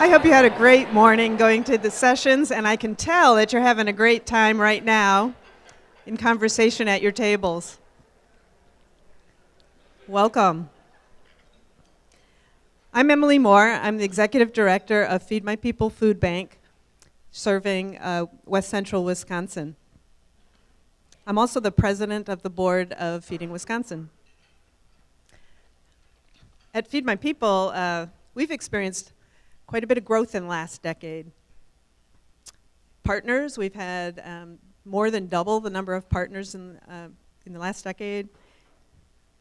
I hope you had a great morning going to the sessions, and I can tell that you're having a great time right now in conversation at your tables. Welcome. I'm Emily Moore. I'm the Executive Director of Feed My People Food Bank, serving West Central Wisconsin. I'm also the President of the Board of Feeding Wisconsin. At Feed My People, we've experienced quite a bit of growth in the last decade. Partners, we've had more than double the number of partners in the last decade.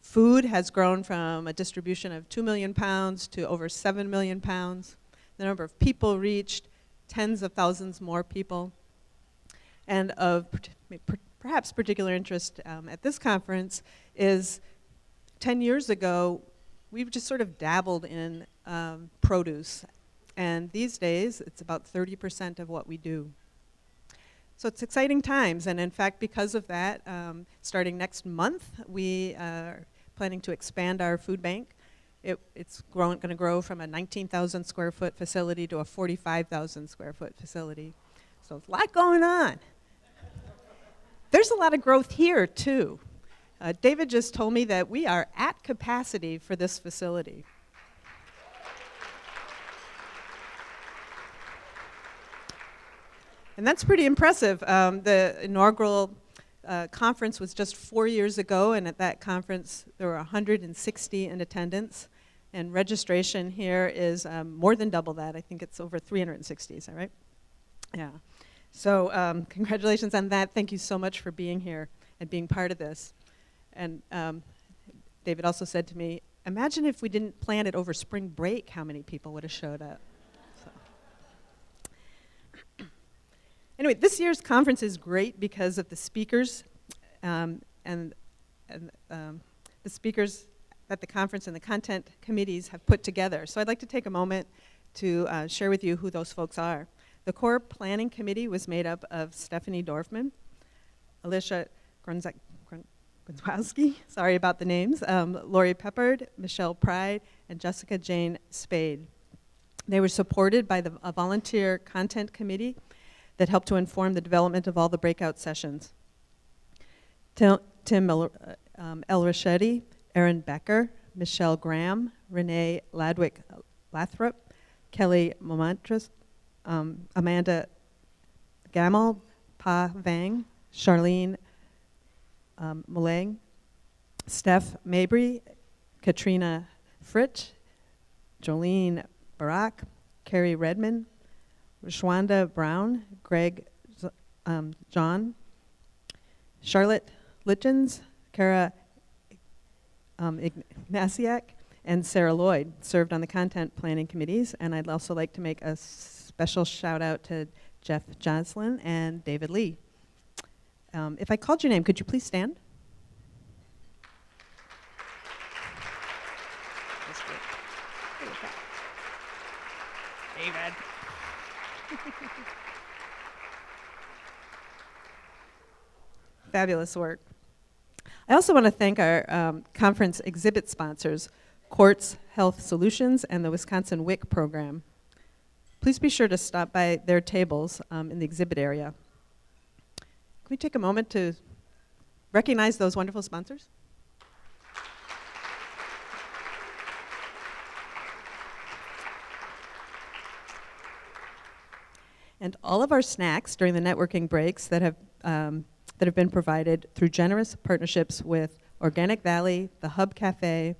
Food has grown from a distribution of 2 million pounds to over 7 million pounds. The number of people reached, tens of thousands more people. And of perhaps particular interest at this conference is 10 years ago, we've just sort of dabbled in produce. And these days, it's about 30% of what we do. So it's exciting times, and in fact, because of that, starting next month, we are planning to expand our food bank. It's going to grow from a 19,000 square foot facility to a 45,000 square foot facility. So there's a lot going on. There's a lot of growth here, too. David just told me that we are at capacity for this facility. And that's pretty impressive. The inaugural conference was just 4 years ago, and at that conference there were 160 in attendance. And registration here is more than double that. I think it's over 360, is that right? Yeah. So congratulations on that. Thank you so much for being here and being part of this. And David also said to me, imagine if we didn't plan it over spring break, how many people would have showed up. Anyway, this year's conference is great because of the speakers and the speakers that the conference and the content committees have put together. So I'd like to take a moment to share with you who those folks are. The core planning committee was made up of Stephanie Dorfman, Alicia Grunzowski, sorry about the names, Laurie Peppard, Michelle Pride, and Jessica Jane Spade. They were supported by a volunteer content committee that helped to inform the development of all the breakout sessions. Tim El Rachetti, Erin Becker, Michelle Graham, Renee Ladwick-Lathrop, Kelly Momantras, Amanda Gammel, Pa Vang, Charlene Mulang, Steph Mabry, Katrina Fritsch, Jolene Barak, Carrie Redmond, Rashwanda Brown, Greg John, Charlotte Litchens, Kara Ignasiak, and Sarah Lloyd served on the content planning committees. And I'd also like to make a special shout out to Jeff Joslin and David Lee. If I called your name, could you please stand? David. Fabulous work. I also want to thank our conference exhibit sponsors, Quartz Health Solutions and the Wisconsin WIC program. Please be sure to stop by their tables in the exhibit area. Can we take a moment to recognize those wonderful sponsors? And all of our snacks during the networking breaks that have been provided through generous partnerships with Organic Valley, the Hub Cafe,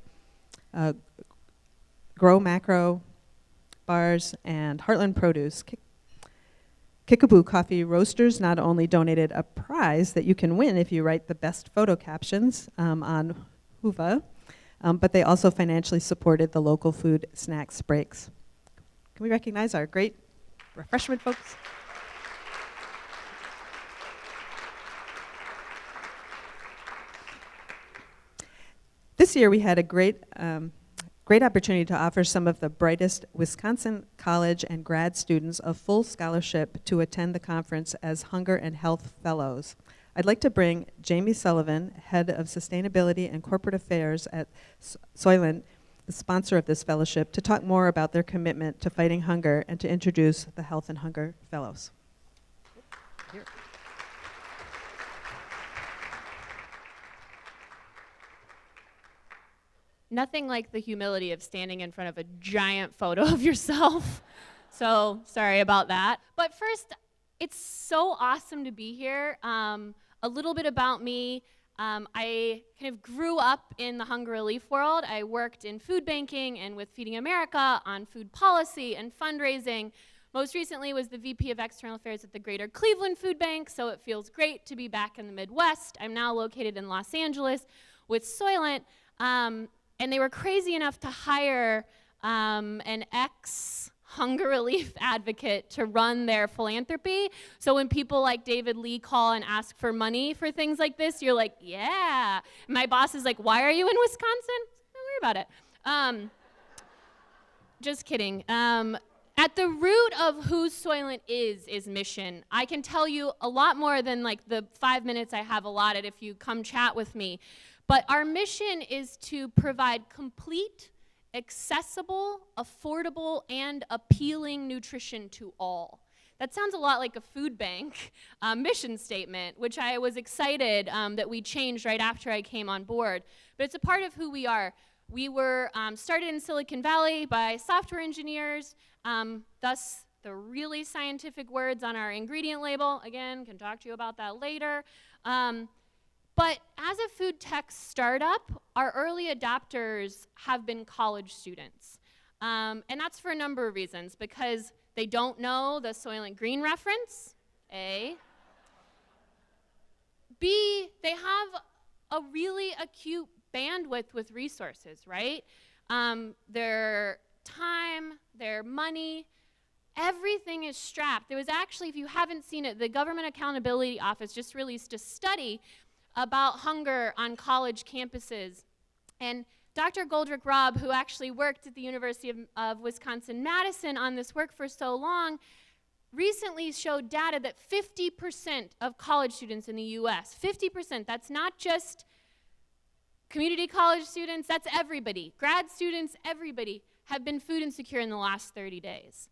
Grow Macro Bars, and Heartland Produce. Kickapoo Coffee Roasters not only donated a prize that you can win if you write the best photo captions on Whova, but they also financially supported the local food snacks breaks. Can we recognize our great refreshment folks? This year we had a great opportunity to offer some of the brightest Wisconsin college and grad students a full scholarship to attend the conference as Hunger and Health Fellows. I'd like to bring Jamie Sullivan, Head of Sustainability and Corporate Affairs at Sullivan, the sponsor of this fellowship, to talk more about their commitment to fighting hunger and to introduce the Health and Hunger Fellows. Here. Nothing like the humility of standing in front of a giant photo of yourself. So sorry about that. But first, it's so awesome to be here. A little bit about me. I kind of grew up in the hunger relief world. I worked in food banking and with Feeding America on food policy and fundraising. Most recently was the VP of External Affairs at the Greater Cleveland Food Bank, so it feels great to be back in the Midwest. I'm now located in Los Angeles with Soylent, and they were crazy enough to hire an ex-hunger relief advocate to run their philanthropy. So when people like David Lee call and ask for money for things like this, you're like, yeah. My boss is like, why are you in Wisconsin? Don't worry about it. Just kidding. At the root of who Soylent is mission. I can tell you a lot more than like the 5 minutes I have allotted if you come chat with me. But our mission is to provide complete, accessible, affordable, and appealing nutrition to all. That sounds a lot like a food bank mission statement, which I was excited that we changed right after I came on board. But it's a part of who we are. We were started in Silicon Valley by software engineers, thus the really scientific words on our ingredient label. Again, can talk to you about that later. But as a food tech startup, our early adopters have been college students. And that's for a number of reasons, because they don't know the Soylent Green reference, A. B, they have a really acute bandwidth with resources, right? Their time, their money, everything is strapped. There was actually, if you haven't seen it, the Government Accountability Office just released a study about hunger on college campuses. And Dr. Goldrick Robb, who actually worked at the University of Wisconsin-Madison on this work for so long, recently showed data that 50% of college students in the US, 50%, that's not just community college students, that's everybody, grad students, everybody, have been food insecure in the last 30 days.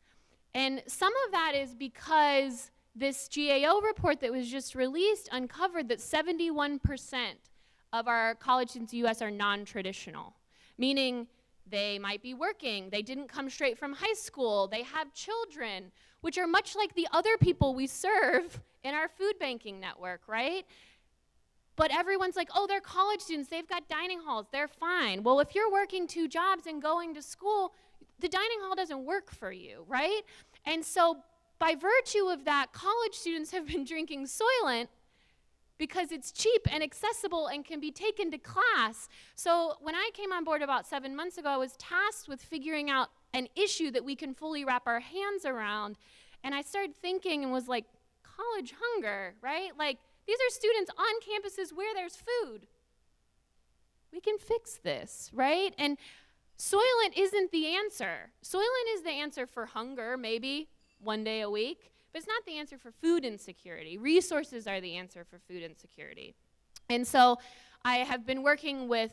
And some of that is because this GAO report that was just released uncovered that 71% of our college students in the US are non-traditional, meaning they might be working, they didn't come straight from high school, they have children, which are much like the other people we serve in our food banking network, right? But everyone's like, oh, they're college students, they've got dining halls, they're fine. Well, if you're working 2 jobs and going to school, the dining hall doesn't work for you, right? And so by virtue of that, college students have been drinking Soylent because it's cheap and accessible and can be taken to class. So when I came on board about 7 months ago, I was tasked with figuring out an issue that we can fully wrap our hands around. And I started thinking and was like, college hunger, right? Like, these are students on campuses where there's food. We can fix this, right? And Soylent isn't the answer. Soylent is the answer for hunger, maybe 1 day a week, but it's not the answer for food insecurity. Resources are the answer for food insecurity. And so I have been working with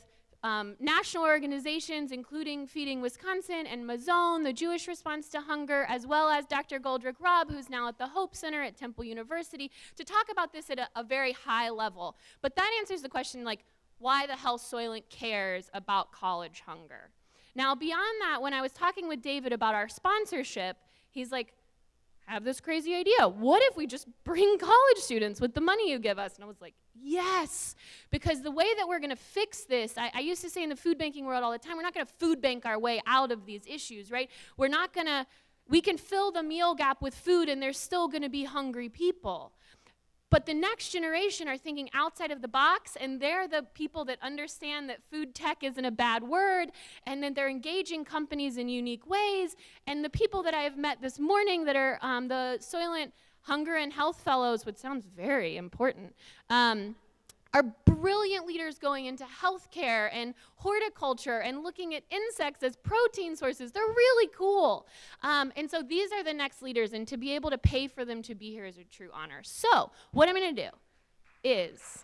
national organizations, including Feeding Wisconsin and Mazone, the Jewish Response to Hunger, as well as Dr. Goldrick Robb, who's now at the Hope Center at Temple University, to talk about this at a very high level. But that answers the question, like, why the hell Soylent cares about college hunger. Now, beyond that, when I was talking with David about our sponsorship, he's like, I have this crazy idea. What if we just bring college students with the money you give us? And I was like, yes, because the way that we're going to fix this, I used to say in the food banking world all the time, we're not going to food bank our way out of these issues, right? We're not going to, we can fill the meal gap with food and there's still going to be hungry people. But the next generation are thinking outside of the box, and they're the people that understand that food tech isn't a bad word, and then they're engaging companies in unique ways. And the people that I have met this morning that are the Soylent Hunger and Health Fellows, which sounds very important, are brilliant leaders going into healthcare and horticulture and looking at insects as protein sources. They're really cool. And so these are the next leaders, and to be able to pay for them to be here is a true honor. So what I'm going to do is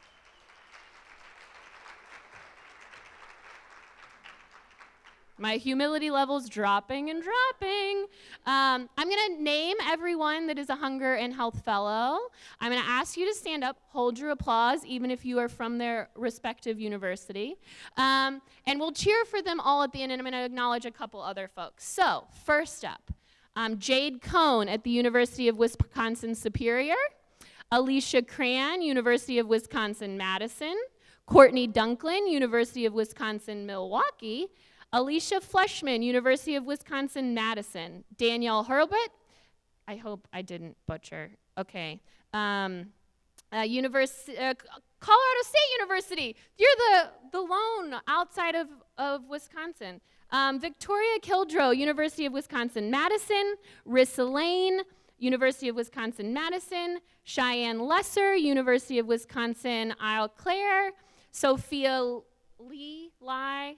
My humility level's dropping and dropping. I'm going to name everyone that is a Hunger and Health Fellow. I'm going to ask you to stand up, hold your applause, even if you are from their respective university. And we'll cheer for them all at the end, and I'm going to acknowledge a couple other folks. So, first up, Jade Cohn at the University of Wisconsin-Superior. Alicia Cran, University of Wisconsin-Madison. Courtney Dunklin, University of Wisconsin-Milwaukee. Alicia Fleshman, University of Wisconsin-Madison. Danielle Hurlbut, I hope I didn't butcher. Okay. Colorado State University. You're the lone outside of Wisconsin. Victoria Kildrow, University of Wisconsin-Madison. Rissa Lane, University of Wisconsin-Madison. Cheyenne Lesser, University of Wisconsin-Eau Claire. Sophia Lai,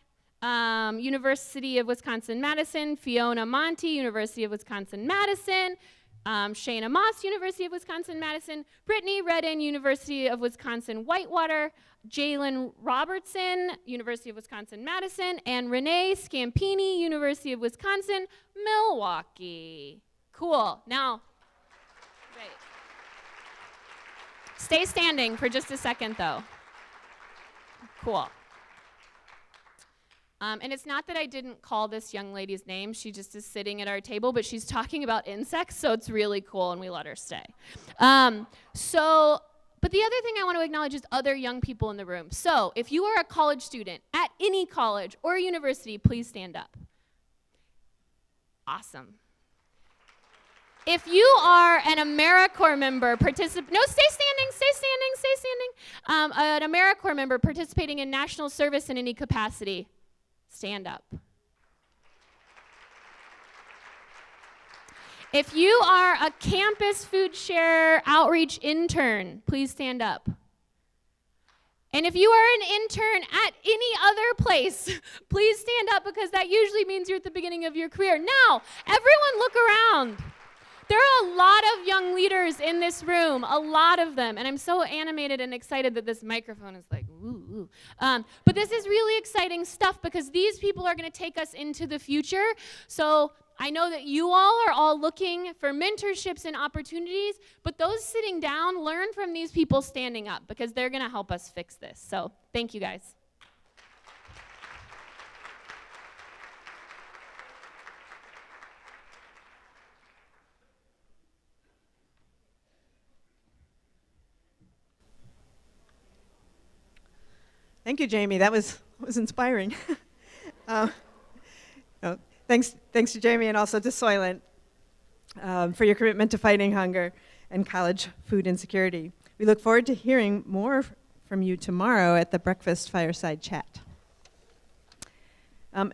University of Wisconsin-Madison. Fiona Monty, University of Wisconsin-Madison. Shayna Moss, University of Wisconsin-Madison. Brittany Redden, University of Wisconsin-Whitewater. Jalen Robertson, University of Wisconsin-Madison. And Renee Scampini, University of Wisconsin-Milwaukee. Cool. Now, right. Stay standing for just a second, though. Cool. And it's not that I didn't call this young lady's name. She just is sitting at our table, but she's talking about insects, so it's really cool, and we let her stay. But the other thing I want to acknowledge is other young people in the room. So if you are a college student at any college or university, please stand up. Awesome. If you are an AmeriCorps member, stay standing. An AmeriCorps member participating in national service in any capacity, stand up. If you are a campus food share outreach intern, please stand up. And if you are an intern at any other place, please stand up, because that usually means you're at the beginning of your career. Now, everyone look around. There are a lot of young leaders in this room, a lot of them, and I'm so animated and excited that this microphone is like, ooh. But this is really exciting stuff, because these people are going to take us into the future. So I know that you all are all looking for mentorships and opportunities, but those sitting down, learn from these people standing up, because they're going to help us fix this. So thank you, guys. Thank you, Jamie. That was inspiring. Thanks to Jamie and also to Soylent for your commitment to fighting hunger and college food insecurity. We look forward to hearing more from you tomorrow at the breakfast fireside chat.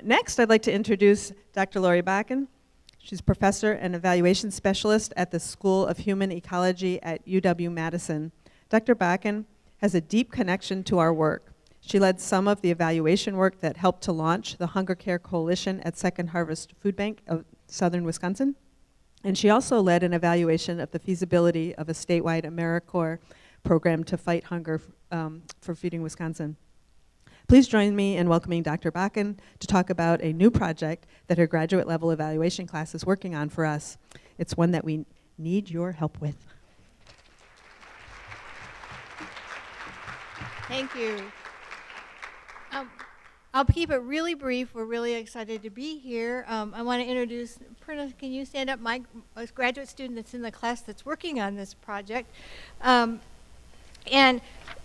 Next, I'd like to introduce Dr. Laurie Bakken. She's professor and evaluation specialist at the School of Human Ecology at UW-Madison. Dr. Bakken has a deep connection to our work. She led some of the evaluation work that helped to launch the Hunger Care Coalition at Second Harvest Food Bank of Southern Wisconsin. And she also led an evaluation of the feasibility of a statewide AmeriCorps program to fight hunger for Feeding Wisconsin. Please join me in welcoming Dr. Bakken to talk about a new project that her graduate level evaluation class is working on for us. It's one that we need your help with. Thank you. I'll keep it really brief. We're really excited to be here. I want to introduce, Prina, can you stand up? My graduate student that's in the class that's working on this project. And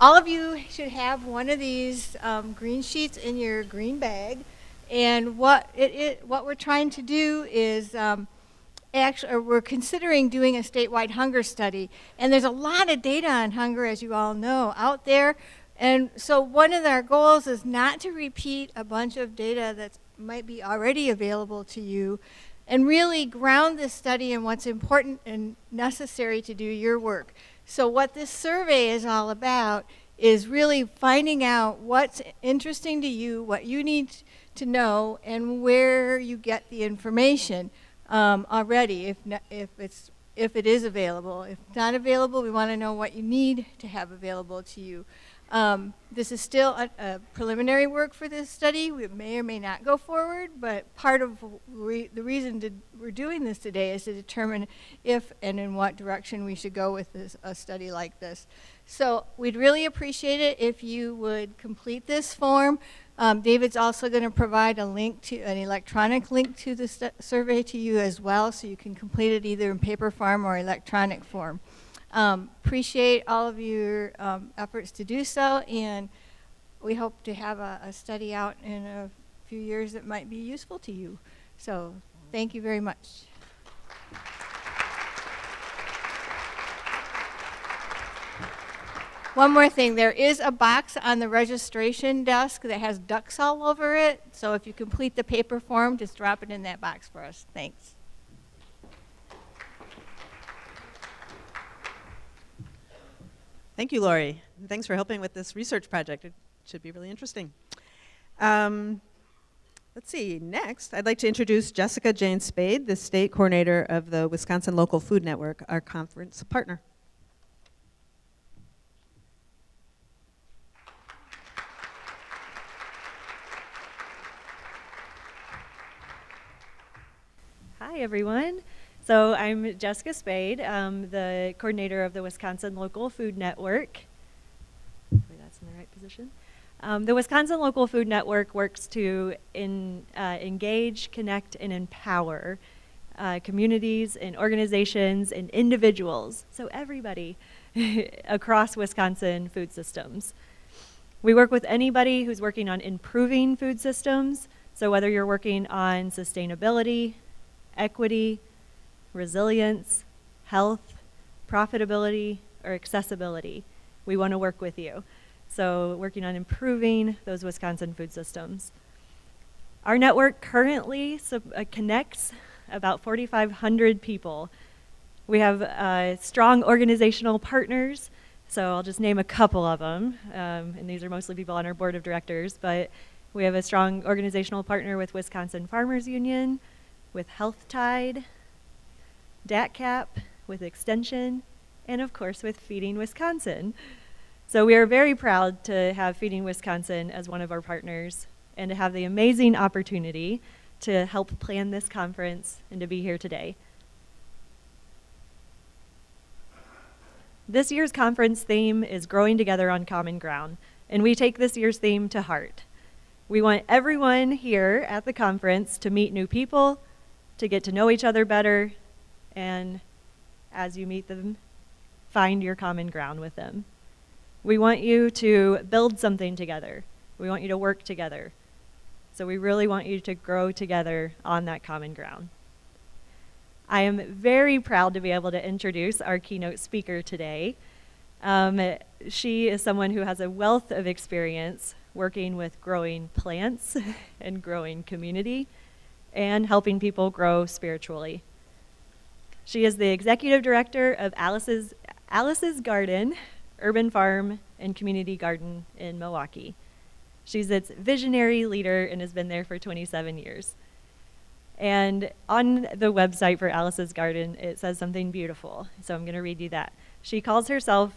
all of you should have one of these green sheets in your green bag. And what we're trying to do is we're considering doing a statewide hunger study. And there's a lot of data on hunger, as you all know, out there. And so one of our goals is not to repeat a bunch of data that might be already available to you, and really ground this study in what's important and necessary to do your work. So what this survey is all about is really finding out what's interesting to you, what you need to know, and where you get the information already, if it is available. If not available, we want to know what you need to have available to you. This is still a preliminary work for this study. We may or may not go forward, but part of the reason we're doing this today is to determine if and in what direction we should go with a study like this. So we'd really appreciate it if you would complete this form. David's also going to provide an electronic link to the survey to you as well, so you can complete it either in paper form or electronic form. Appreciate all of your efforts to do so, and we hope to have a study out in a few years that might be useful to you. So thank you very much. One more thing, there is a box on the registration desk that has ducks all over it, so if you complete the paper form, just drop it in that box for us. Thanks. Thank you, Laurie. And thanks for helping with this research project. It should be really interesting. Let's see, next, I'd like to introduce Jessica Jane Spade, the state coordinator of the Wisconsin Local Food Network, our conference partner. Hi, everyone. So I'm Jessica Spade. I'm the coordinator of the Wisconsin Local Food Network. Hopefully that's in the right position. The Wisconsin Local Food Network works to engage, connect, and empower communities and organizations and individuals, so everybody across Wisconsin food systems. We work with anybody who's working on improving food systems, so whether you're working on sustainability, equity, resilience, health, profitability, or accessibility, we want to work with you. So working on improving those Wisconsin food systems. Our network currently connects about 4,500 people. We have strong organizational partners, so I'll just name a couple of them, and these are mostly people on our board of directors, but we have a strong organizational partner with Wisconsin Farmers Union, with Health Tide, DATCAP, with Extension, and of course with Feeding Wisconsin. So we are very proud to have Feeding Wisconsin as one of our partners and to have the amazing opportunity to help plan this conference and to be here today. This year's conference theme is Growing Together on Common Ground, and we take this year's theme to heart. We want everyone here at the conference to meet new people, to get to know each other better, and as you meet them, find your common ground with them. We want you to build something together. We want you to work together. So we really want you to grow together on that common ground. I am very proud to be able to introduce our keynote speaker today. She is someone who has a wealth of experience working with growing plants and growing community and helping people grow spiritually. She is the executive director of Alice's Garden, Urban Farm and Community Garden in Milwaukee. She's its visionary leader and has been there for 27 years. And on the website for Alice's Garden, it says something beautiful, so I'm going to read you that. She calls herself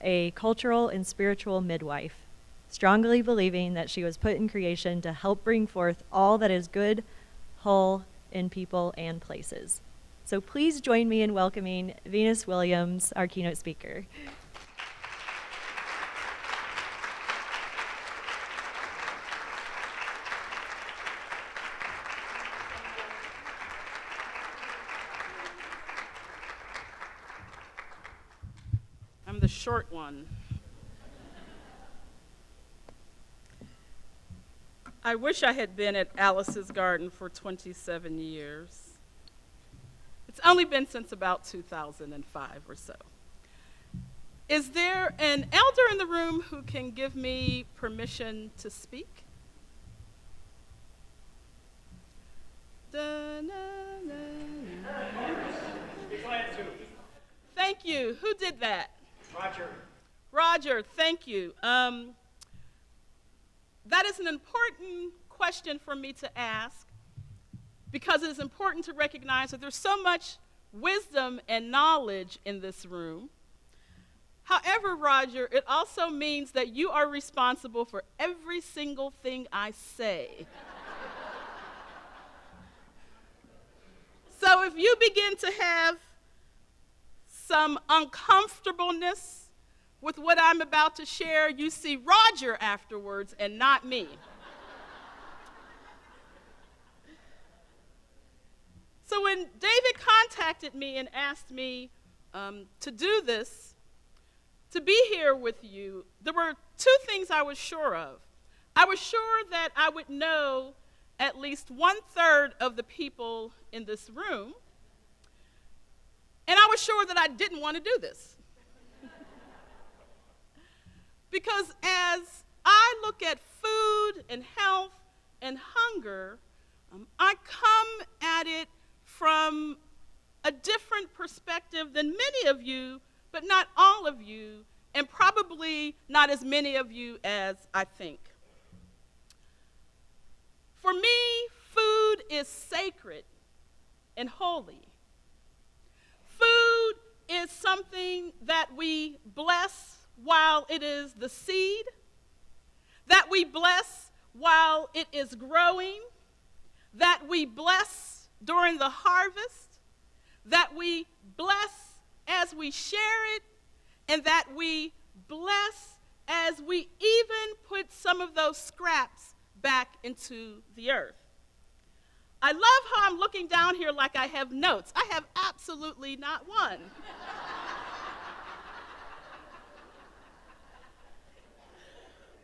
a cultural and spiritual midwife, strongly believing that she was put in creation to help bring forth all that is good, whole in people and places. So please join me in welcoming Venus Williams, our keynote speaker. I'm the short one. I wish I had been at Alice's Garden for 27 years. It's only been since about 2005 or so. Is there an elder in the room who can give me permission to speak? Thank you. Who did that? Roger, thank you. That is an important question for me to ask because it is important to recognize that there's so much wisdom and knowledge in this room. However, However, Roger, it also means that you are responsible for every single thing I say. So if you begin to have some uncomfortableness with what I'm about to share, you see Roger afterwards and not me. So when David contacted me and asked me to do this, to be here with you, there were two things I was sure of. I was sure that I would know at least 1/3 of the people in this room, and I was sure that I didn't want to do this. Because as I look at food and health and hunger, I come at it from a different perspective than many of you, but not all of you, and probably not as many of you as I think. For me, food is sacred and holy. Food is something that we bless while it is the seed, that we bless while it is growing, that we bless during the harvest, that we bless as we share it, and that we bless as we even put some of those scraps back into the earth. I love how I'm looking down here like I have notes. I have absolutely not one.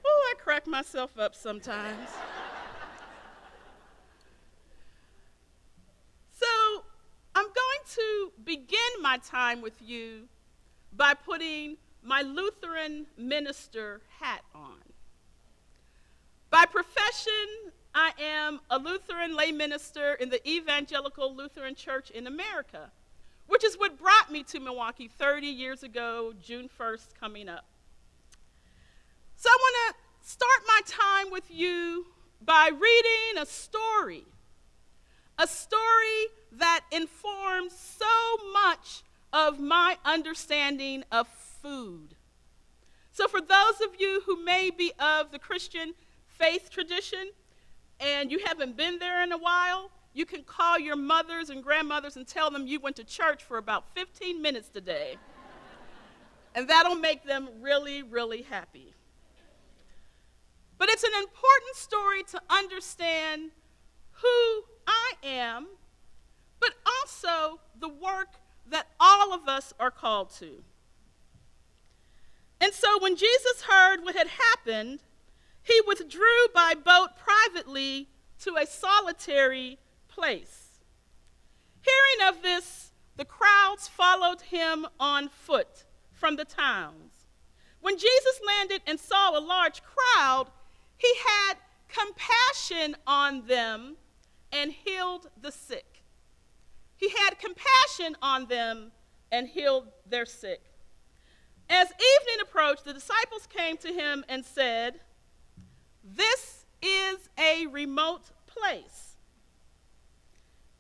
Oh, I crack myself up sometimes. So I'm going to begin my time with you by putting my Lutheran minister hat on. By profession, I am a Lutheran lay minister in the Evangelical Lutheran Church in America, which is what brought me to Milwaukee 30 years ago, June 1st coming up. So I want to start my time with you by reading a story that informs so much of my understanding of food. So for those of you who may be of the Christian faith tradition and you haven't been there in a while, you can call your mothers and grandmothers and tell them you went to church for about 15 minutes today. And that'll make them really, really happy. But it's an important story to understand who I am, but also the work that all of us are called to. And so when Jesus heard what had happened, he withdrew by boat privately to a solitary place. Hearing of this, the crowds followed him on foot from the towns. When Jesus landed and saw a large crowd, he had compassion on them and healed the sick. He had compassion on them and healed their sick. As evening approached, the disciples came to him and said, "This is a remote place,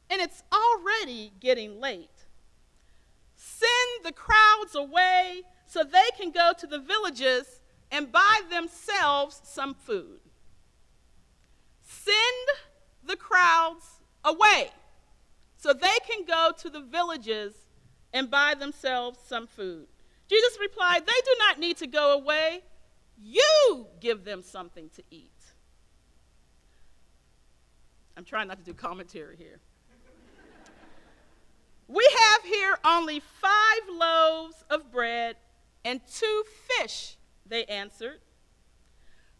and it's already getting late. Send the crowds away so they can go to the villages and buy themselves some food." Send the crowds away so they can go to the villages and buy themselves some food. Jesus replied, "They do not need to go away. You give them something to eat." I'm trying not to do commentary here. "We have here only 5 loaves of bread and 2 fish," they answered.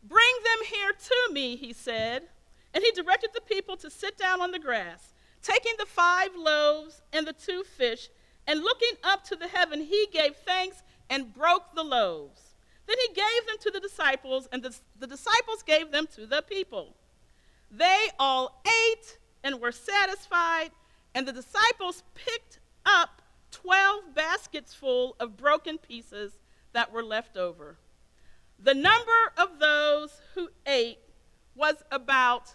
"Bring them here to me," he said. And he directed the people to sit down on the grass. Taking the 5 loaves and the 2 fish, and looking up to the heaven, he gave thanks and broke the loaves. Then he gave them to the disciples, and the disciples gave them to the people. They all ate and were satisfied, and the disciples picked up 12 baskets full of broken pieces that were left over. The number of those who ate was about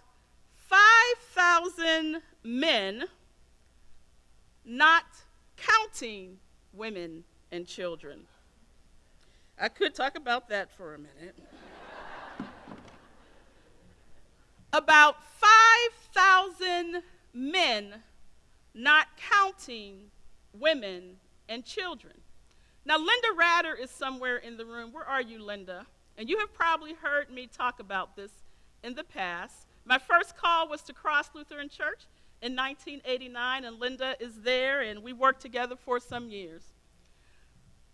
5,000 men, not counting women and children. I could talk about that for a minute. About 5,000 men, not counting women and children. Now, Linda Ratter is somewhere in the room. Where are you, Linda? And you have probably heard me talk about this in the past. My first call was to Cross Lutheran Church in 1989, and Linda is there, and we worked together for some years.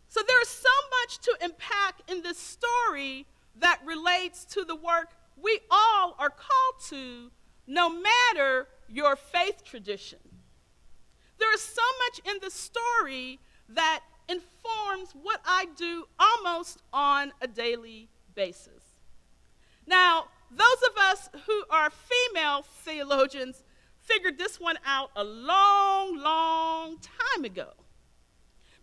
So there is so much to unpack in this story that relates to the work we all are called to, no matter your faith tradition. There is so much in the story that informs what I do almost on a daily basis. Now, those of us who are female theologians figured this one out a long, long time ago.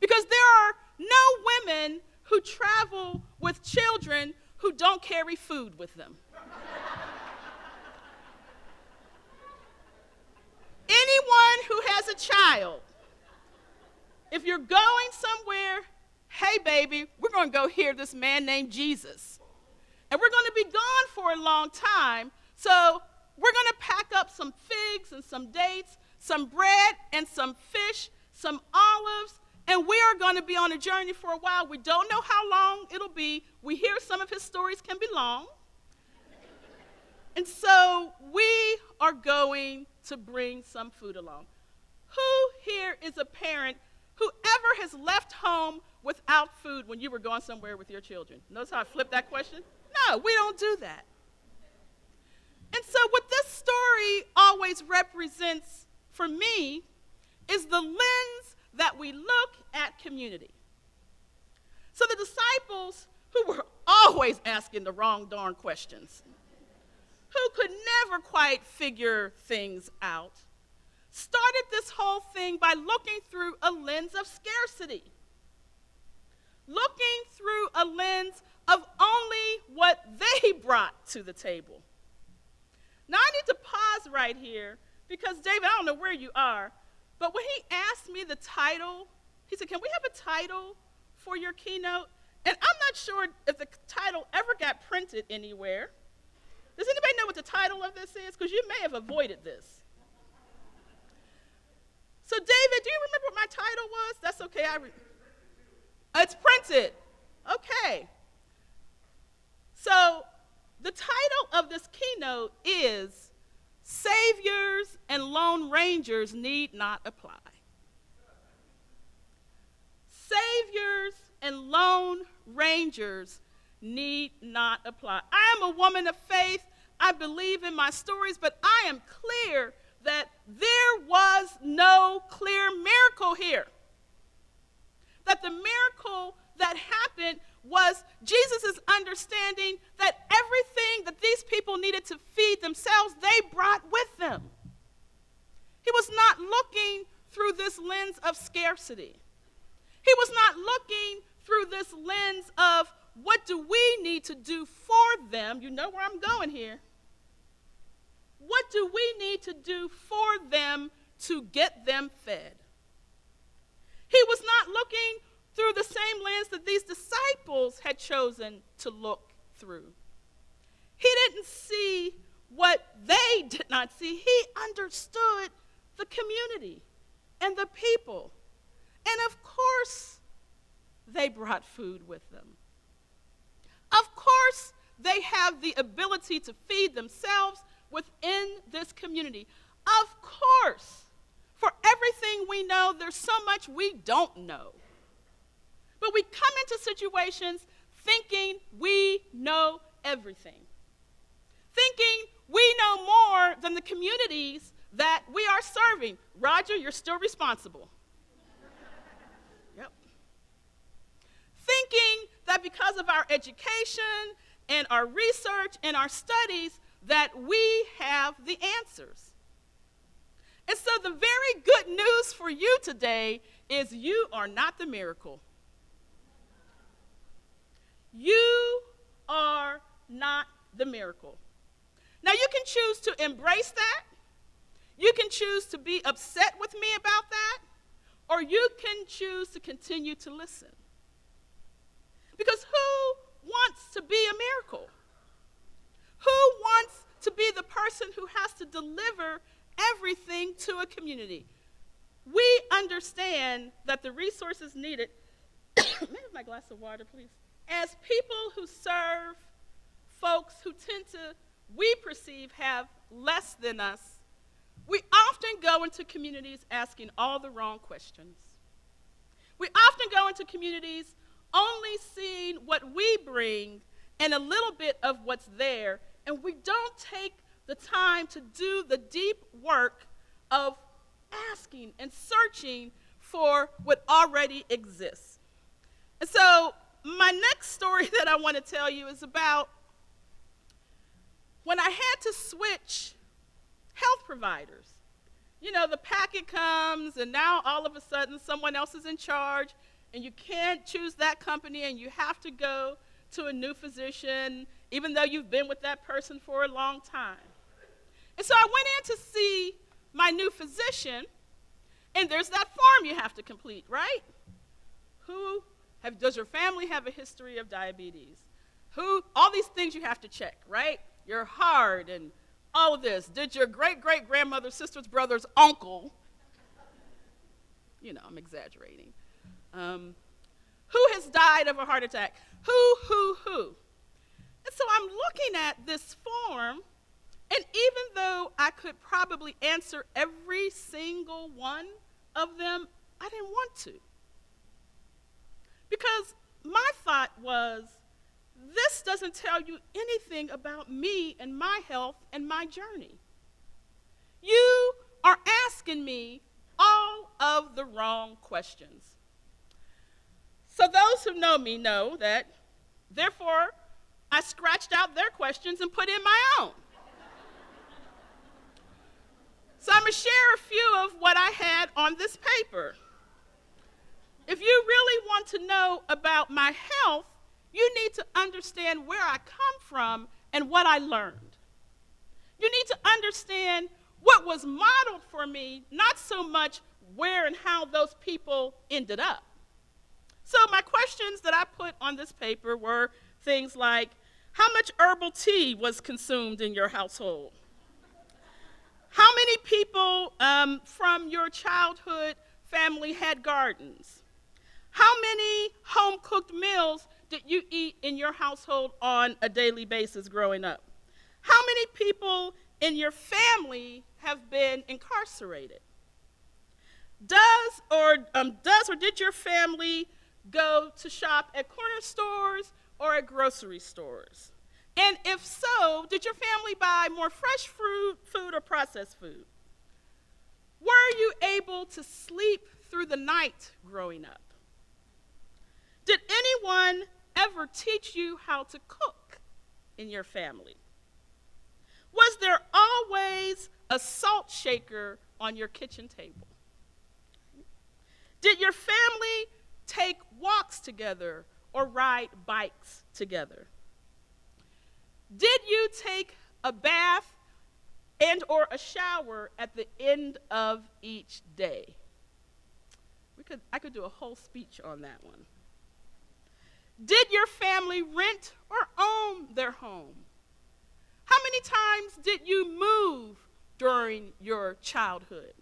Because there are no women who travel with children who don't carry food with them. Anyone who has a child, if you're going somewhere, hey baby, we're going to go hear this man named Jesus. And we're going to be gone for a long time, so we're going to pack up some figs and some dates, some bread and some fish, some olives, and we are going to be on a journey for a while. We don't know how long it'll be. We hear some of his stories can be long. And so we are going to bring some food along. Who here is a parent who ever has left home without food when you were going somewhere with your children? Notice how I flipped that question? No, we don't do that. And so what this story always represents for me is the lens that we look at community. So the disciples, who were always asking the wrong darn questions, who could never quite figure things out, started this whole thing by looking through a lens of scarcity. Looking through a lens of only what they brought to the table. Now I need to pause right here because, David, I don't know where you are, but when he asked me the title, he said, can we have a title for your keynote? And I'm not sure if the title ever got printed anywhere. Does anybody know what the title of this is? Because you may have avoided this. So, David, do you remember what my title was? That's okay. It's printed. Okay. So, the title of this keynote is Saviors and Lone Rangers Need Not Apply. Saviors and Lone Rangers need not apply. I am a woman of faith. I believe in my stories, but I am clear that there was no clear miracle here. That the miracle that happened was Jesus' understanding that everything that these people needed to feed themselves, they brought with them. He was not looking through this lens of scarcity. He was not looking through this lens of what do we need to do for them. You know where I'm going here. What do we need to do for them to get them fed? He was not looking through the same lens that these disciples had chosen to look through. He didn't see what they did not see. He understood the community and the people. And of course, they brought food with them. Of course, they have the ability to feed themselves within this community. Of course, for everything we know, there's so much we don't know. But we come into situations thinking we know everything. Thinking we know more than the communities that we are serving. Roger, you're still responsible. Yep. Thinking that because of our education and our research and our studies that we have the answers. And so the very good news for you today is you are not the miracle. You are not the miracle. Now you can choose to embrace that. You can choose to be upset with me about that. Or you can choose to continue to listen. Because to deliver everything to a community. We understand that the resources needed, may I have my glass of water, please? As people who serve folks who we perceive have less than us, we often go into communities asking all the wrong questions. We often go into communities only seeing what we bring and a little bit of what's there, and we don't take the time to do the deep work of asking and searching for what already exists. And so my next story that I want to tell you is about when I had to switch health providers. You know, the packet comes, and now all of a sudden someone else is in charge, and you can't choose that company, and you have to go to a new physician, even though you've been with that person for a long time. And so I went in to see my new physician, and there's that form you have to complete, right? Does your family have a history of diabetes? All these things you have to check, right? Your heart and all of this. Did your great-great-grandmother, sister's brother's uncle, I'm exaggerating, who has died of a heart attack? Who? And so I'm looking at this form, and even though I could probably answer every single one of them, I didn't want to. Because my thought was, this doesn't tell you anything about me and my health and my journey. You are asking me all of the wrong questions. So those who know me know that, therefore, I scratched out their questions and put in my own. So I'm going to share a few of what I had on this paper. If you really want to know about my health, you need to understand where I come from and what I learned. You need to understand what was modeled for me, not so much where and how those people ended up. So my questions that I put on this paper were things like, how much herbal tea was consumed in your household? How many people from your childhood family had gardens? How many home-cooked meals did you eat in your household on a daily basis growing up? How many people in your family have been incarcerated? Does or did your family go to shop at corner stores or at grocery stores? And if so, did your family buy more fresh food or processed food? Were you able to sleep through the night growing up? Did anyone ever teach you how to cook in your family? Was there always a salt shaker on your kitchen table? Did your family take walks together or ride bikes together? Did you take a bath and or a shower at the end of each day? I could do a whole speech on that one. Did your family rent or own their home? How many times did you move during your childhood?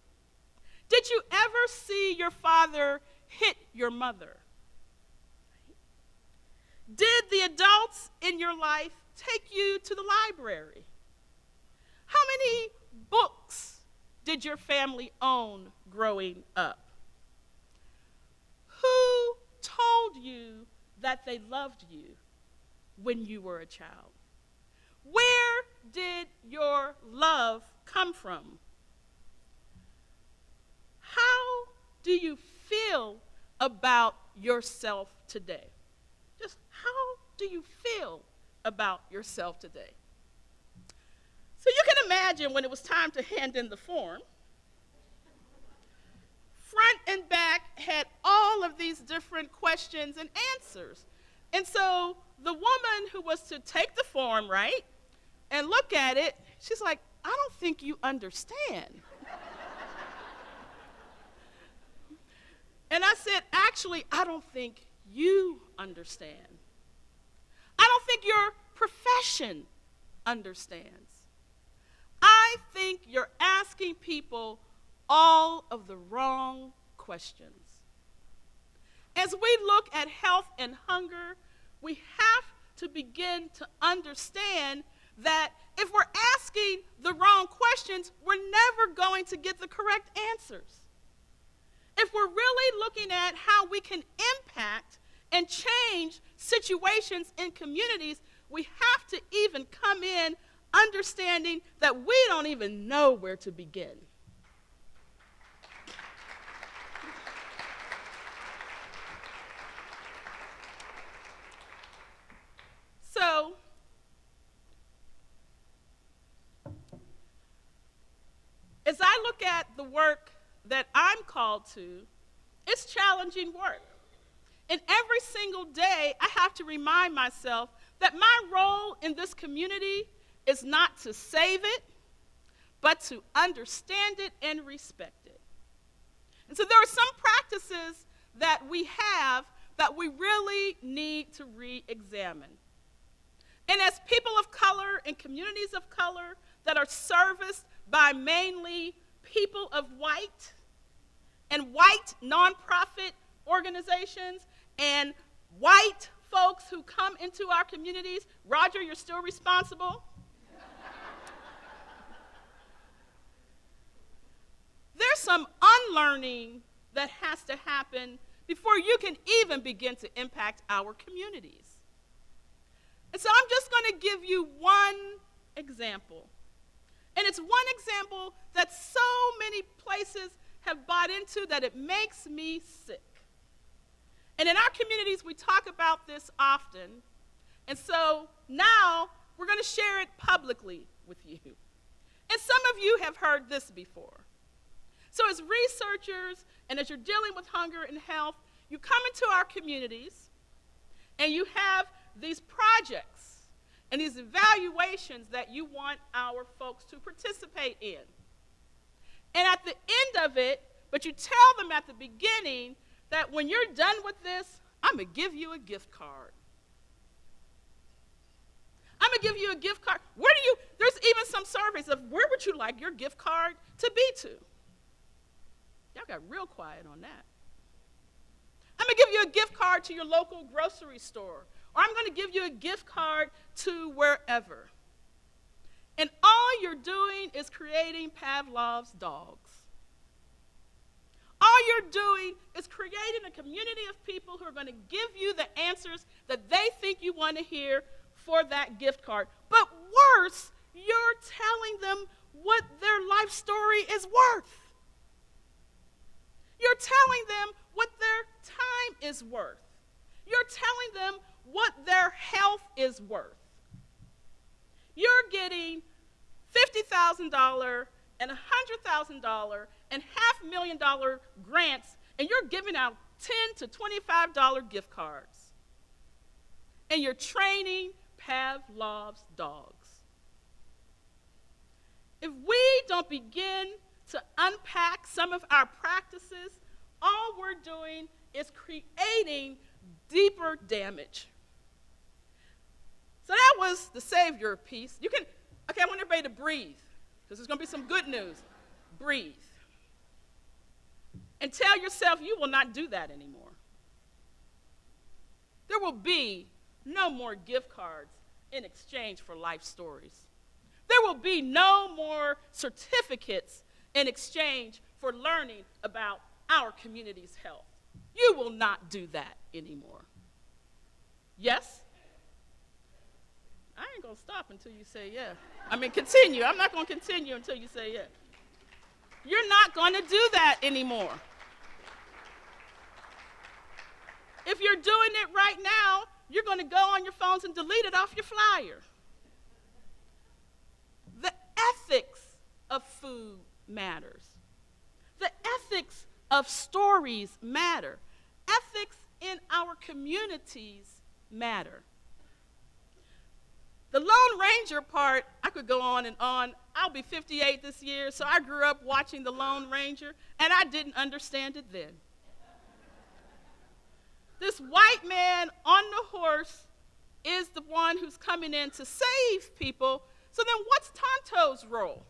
Did you ever see your father hit your mother? Did the adults in your life take you to the library? How many books did your family own growing up? Who told you that they loved you when you were a child? Where did your love come from? How do you feel about yourself today? Just how do you feel about yourself today? So you can imagine when it was time to hand in the form, front and back had all of these different questions and answers. And so the woman who was to take the form, right, and look at it, she's like, I don't think you understand. And I said, actually, I don't think you understand. I don't think your profession understands. I I think you're asking people all of the wrong questions. As we look at health and hunger, we have to begin to understand that if we're asking the wrong questions, we're never going to get the correct answers. If we're really looking at how we can impact and change situations in communities, we have to even come in understanding that we don't even know where to begin. So, as I look at the work that I'm called to, it's challenging work. And every single day, I have to remind myself that my role in this community is not to save it, but to understand it and respect it. And so there are some practices that we have that we really need to re-examine. And as people of color and communities of color that are serviced by mainly people of white and white nonprofit organizations and white folks who come into our communities, Roger, you're still responsible. There's some unlearning that has to happen before you can even begin to impact our communities. And so I'm just going to give you one example. And it's one example that so many places have bought into that it makes me sick. And in our communities, we talk about this often. And so now we're going to share it publicly with you. And some of you have heard this before. So as researchers and as you're dealing with hunger and health, you come into our communities and you have these projects and these evaluations that you want our folks to participate in. And at the end of it, but you tell them at the beginning that when you're done with this, I'm going to give you a gift card. I'm going to give you a gift card. There's even some surveys of where would you like your gift card to be to? Y'all got real quiet on that. I'm going to give you a gift card to your local grocery store, or I'm going to give you a gift card to wherever. And all you're doing is creating Pavlov's dogs. All you're doing is creating a community of people who are going to give you the answers that they think you want to hear for that gift card. But worse, you're telling them what their life story is worth. You're telling them what their time is worth. You're telling them what their health is worth. You're getting $50,000 and $100,000 and $500,000 grants, and you're giving out $10 to $25 gift cards. And you're training Pavlov's dogs. If we don't begin to unpack some of our practices, all we're doing is creating deeper damage. So that was the savior piece. I want everybody to breathe, because there's going to be some good news. Breathe. And tell yourself you will not do that anymore. There will be no more gift cards in exchange for life stories. There will be no more certificates in exchange for learning about our community's health. You will not do that anymore. Yes? I ain't going to stop until you say yes. Continue. I'm not going to continue until you say yes. You're not going to do that anymore. If you're doing it right now, you're going to go on your phones and delete it off your flyer. The ethics of food matters. The ethics of stories matter. Ethics in our communities matter. The Lone Ranger part, I could go on and on. I'll be 58 this year, so I grew up watching The Lone Ranger, and I didn't understand it then. This white man on the horse is the one who's coming in to save people. So then what's Tonto's role?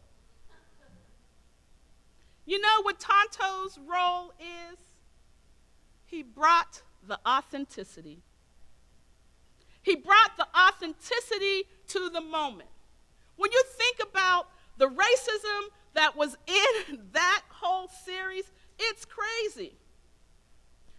You know what Tonto's role is? He brought the authenticity. He brought the authenticity to the moment. When you think about the racism that was in that whole series, it's crazy.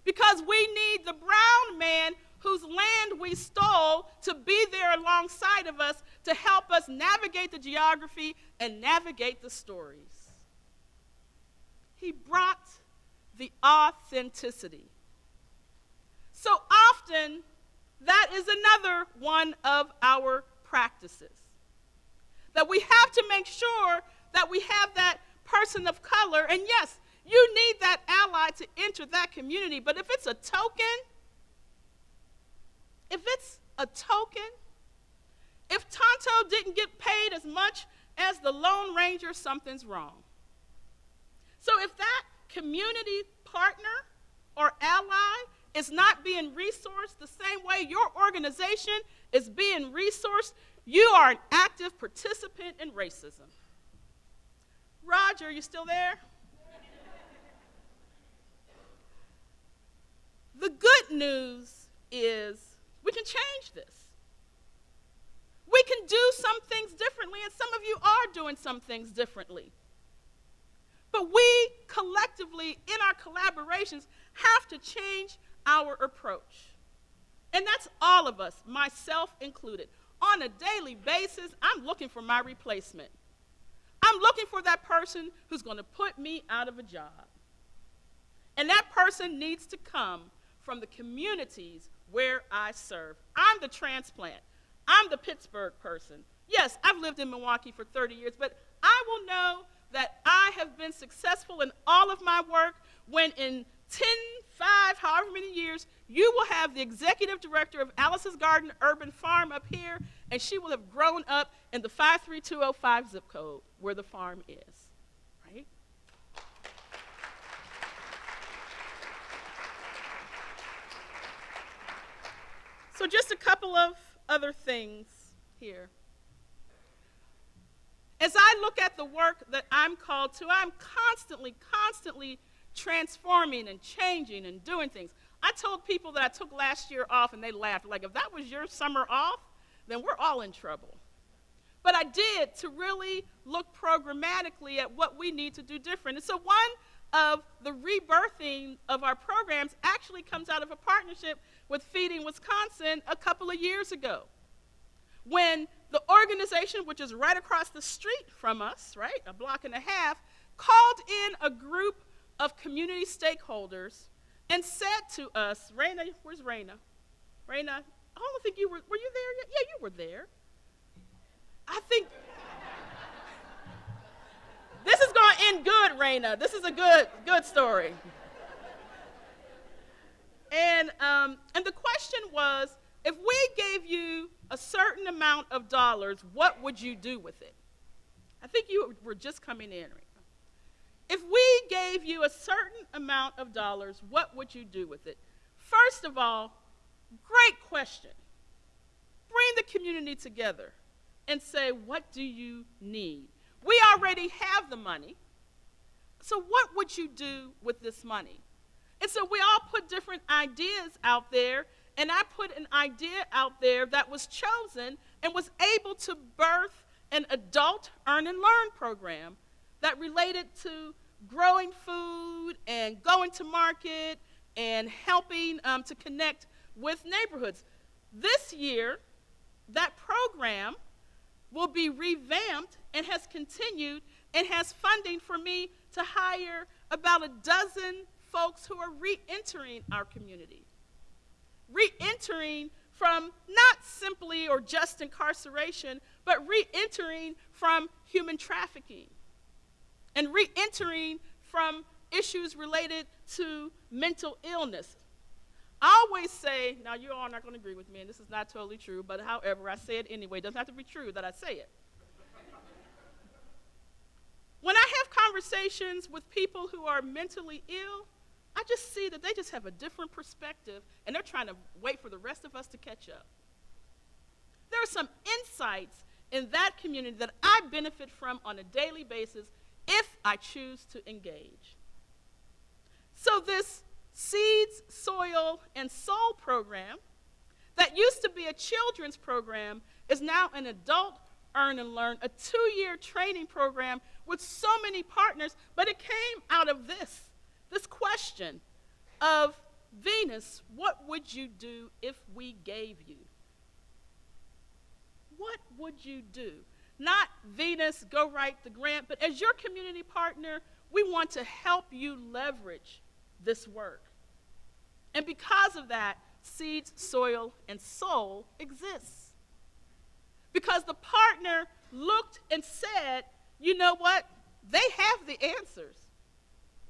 Because we need the brown man whose land we stole to be there alongside of us to help us navigate the geography and navigate the stories. He brought the authenticity. So often, that is another one of our practices. That we have to make sure that we have that person of color, and yes, you need that ally to enter that community, but if it's a token, if Tonto didn't get paid as much as the Lone Ranger, something's wrong. So if that community partner or ally is not being resourced the same way your organization is being resourced, you are an active participant in racism. Roger, you still there? The good news is we can change this. We can do some things differently, and some of you are doing some things differently. But we collectively, in our collaborations, have to change our approach. And that's all of us, myself included. On a daily basis, I'm looking for my replacement. I'm looking for that person who's going to put me out of a job. And that person needs to come from the communities where I serve. I'm the transplant. I'm the Pittsburgh person. Yes, I've lived in Milwaukee for 30 years, but I will know that I have been successful in all of my work when in 10, 5, however many years, you will have the executive director of Alice's Garden Urban Farm up here, and she will have grown up in the 53205 zip code where the farm is, right? So just a couple of other things here. As I look at the work that I'm called to, I'm constantly transforming and changing and doing things. I told people that I took last year off, and they laughed. Like, if that was your summer off, then we're all in trouble. But I did to really look programmatically at what we need to do different. And so one of the rebirthing of our programs actually comes out of a partnership with Feeding Wisconsin a couple of years ago, when the organization, which is right across the street from us, right, a block and a half, called in a group of community stakeholders and said to us, Raina, where's Raina? Raina, I don't think you were you there yet? Yeah, you were there. I think, this is going to end good, Raina. This is a good story. And the question was, if we gave you a certain amount of dollars, what would you do with it? I think you were just coming in, Raina. If we gave you a certain amount of dollars, what would you do with it? First of all, great question. Bring the community together and say, what do you need? We already have the money, so what would you do with this money? And so we all put different ideas out there, and I put an idea out there that was chosen and was able to birth an adult earn and learn program that related to growing food and going to market and helping to connect with neighborhoods. This year, that program will be revamped and has continued and has funding for me to hire about a dozen folks who are re-entering our community. Re-entering from not simply or just incarceration, but re-entering from human trafficking and re-entering from issues related to mental illness. I always say, now you all are not going to agree with me, and this is not totally true, but however, I say it anyway. It doesn't have to be true that I say it. When I have conversations with people who are mentally ill, I just see that they just have a different perspective, and they're trying to wait for the rest of us to catch up. There are some insights in that community that I benefit from on a daily basis if I choose to engage. So this Seeds, Soil, and Soul program that used to be a children's program is now an adult Earn and Learn, a 2-year training program with so many partners, but it came out of this question of, Venus, what would you do if we gave you? What would you do? Not, Venus, go write the grant, but as your community partner, we want to help you leverage this work. And because of that, Seeds, Soil, and Soul exists. Because the partner looked and said, you know what? They have the answers.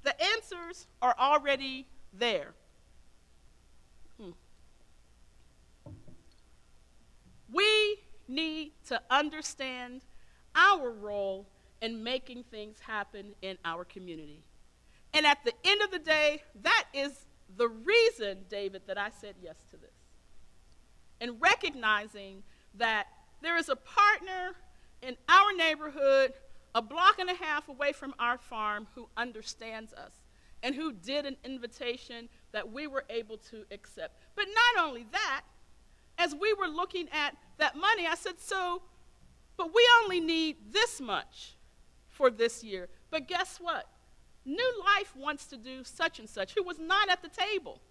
The answers are already there. We need to understand our role in making things happen in our community. And at the end of the day, that is the reason, David, that I said yes to this. And recognizing that there is a partner in our neighborhood, a block and a half away from our farm, who understands us and who did an invitation that we were able to accept. But not only that, as we were looking at that money, I said, but we only need this much for this year. But guess what? New Life wants to do such and such, who was not at the table.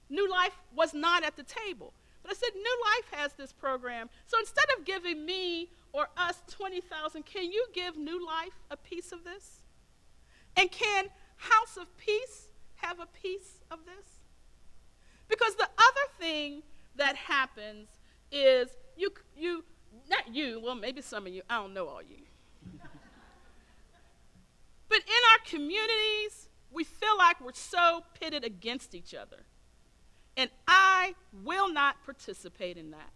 New Life was not at the table. But I said, New Life has this program. So instead of giving me or us $20,000, can you give New Life a piece of this? And can House of Peace have a piece of this? Because the other thing that happens is not you, well, maybe some of you, I don't know all you. But in our communities, we feel like we're so pitted against each other. And I will not participate in that.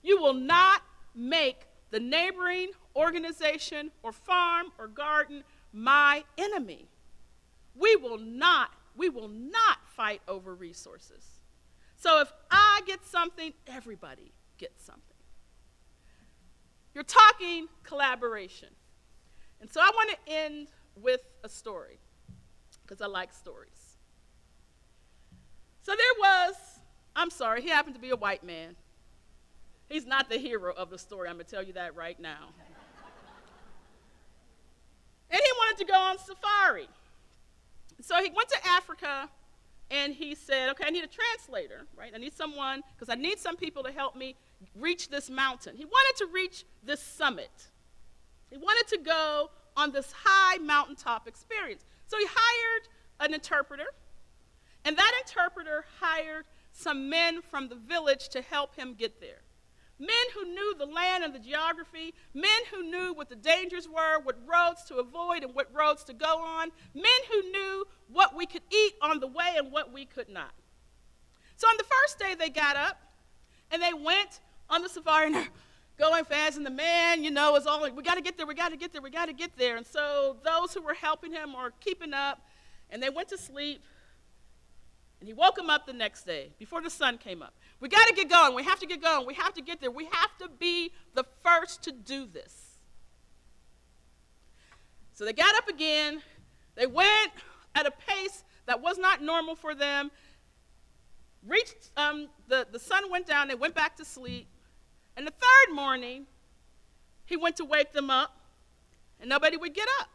You will not make the neighboring organization or farm or garden my enemy. We will not fight over resources. So if I get something, everybody gets something. You're talking collaboration. And so I want to end with a story, because I like stories. So he happened to be a white man. He's not the hero of the story, I'm going to tell you that right now. And he wanted to go on safari. So he went to Africa, and he said, okay, I need a translator, right? I need someone, because I need some people to help me reach this mountain. He wanted to reach this summit. He wanted to go on this high mountaintop experience. So he hired an interpreter, and that interpreter hired some men from the village to help him get there. Men who knew the land and the geography, men who knew what the dangers were, what roads to avoid and what roads to go on, men who knew what we could eat on the way and what we could not. So on the first day they got up and they went on the safari, and they're going fast, and the man, is all like, we got to get there, we got to get there, we got to get there. And so those who were helping him were keeping up, and they went to sleep. And he woke him up the next day before the sun came up. We got to get going. We have to get going. We have to get there. We have to be the first to do this. So they got up again. They went at a pace that was not normal for them. Reached, the sun went down. They went back to sleep. And the third morning, he went to wake them up, and nobody would get up.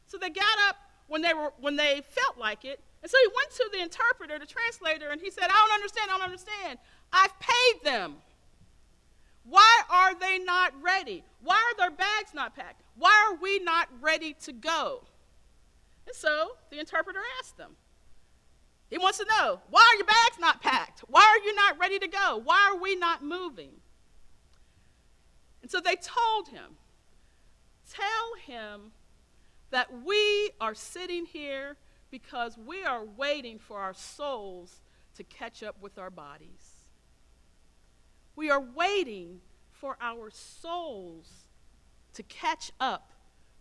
So they got up when they felt like it. And so he went to the interpreter, the translator, and he said, I don't understand. I've paid them. Why are they not ready? Why are their bags not packed? Why are we not ready to go? And so the interpreter asked them. He wants to know, why are your bags not packed? Why are you not ready to go? Why are we not moving? And so they told him, tell him that we are sitting here because we are waiting for our souls to catch up with our bodies. We are waiting for our souls to catch up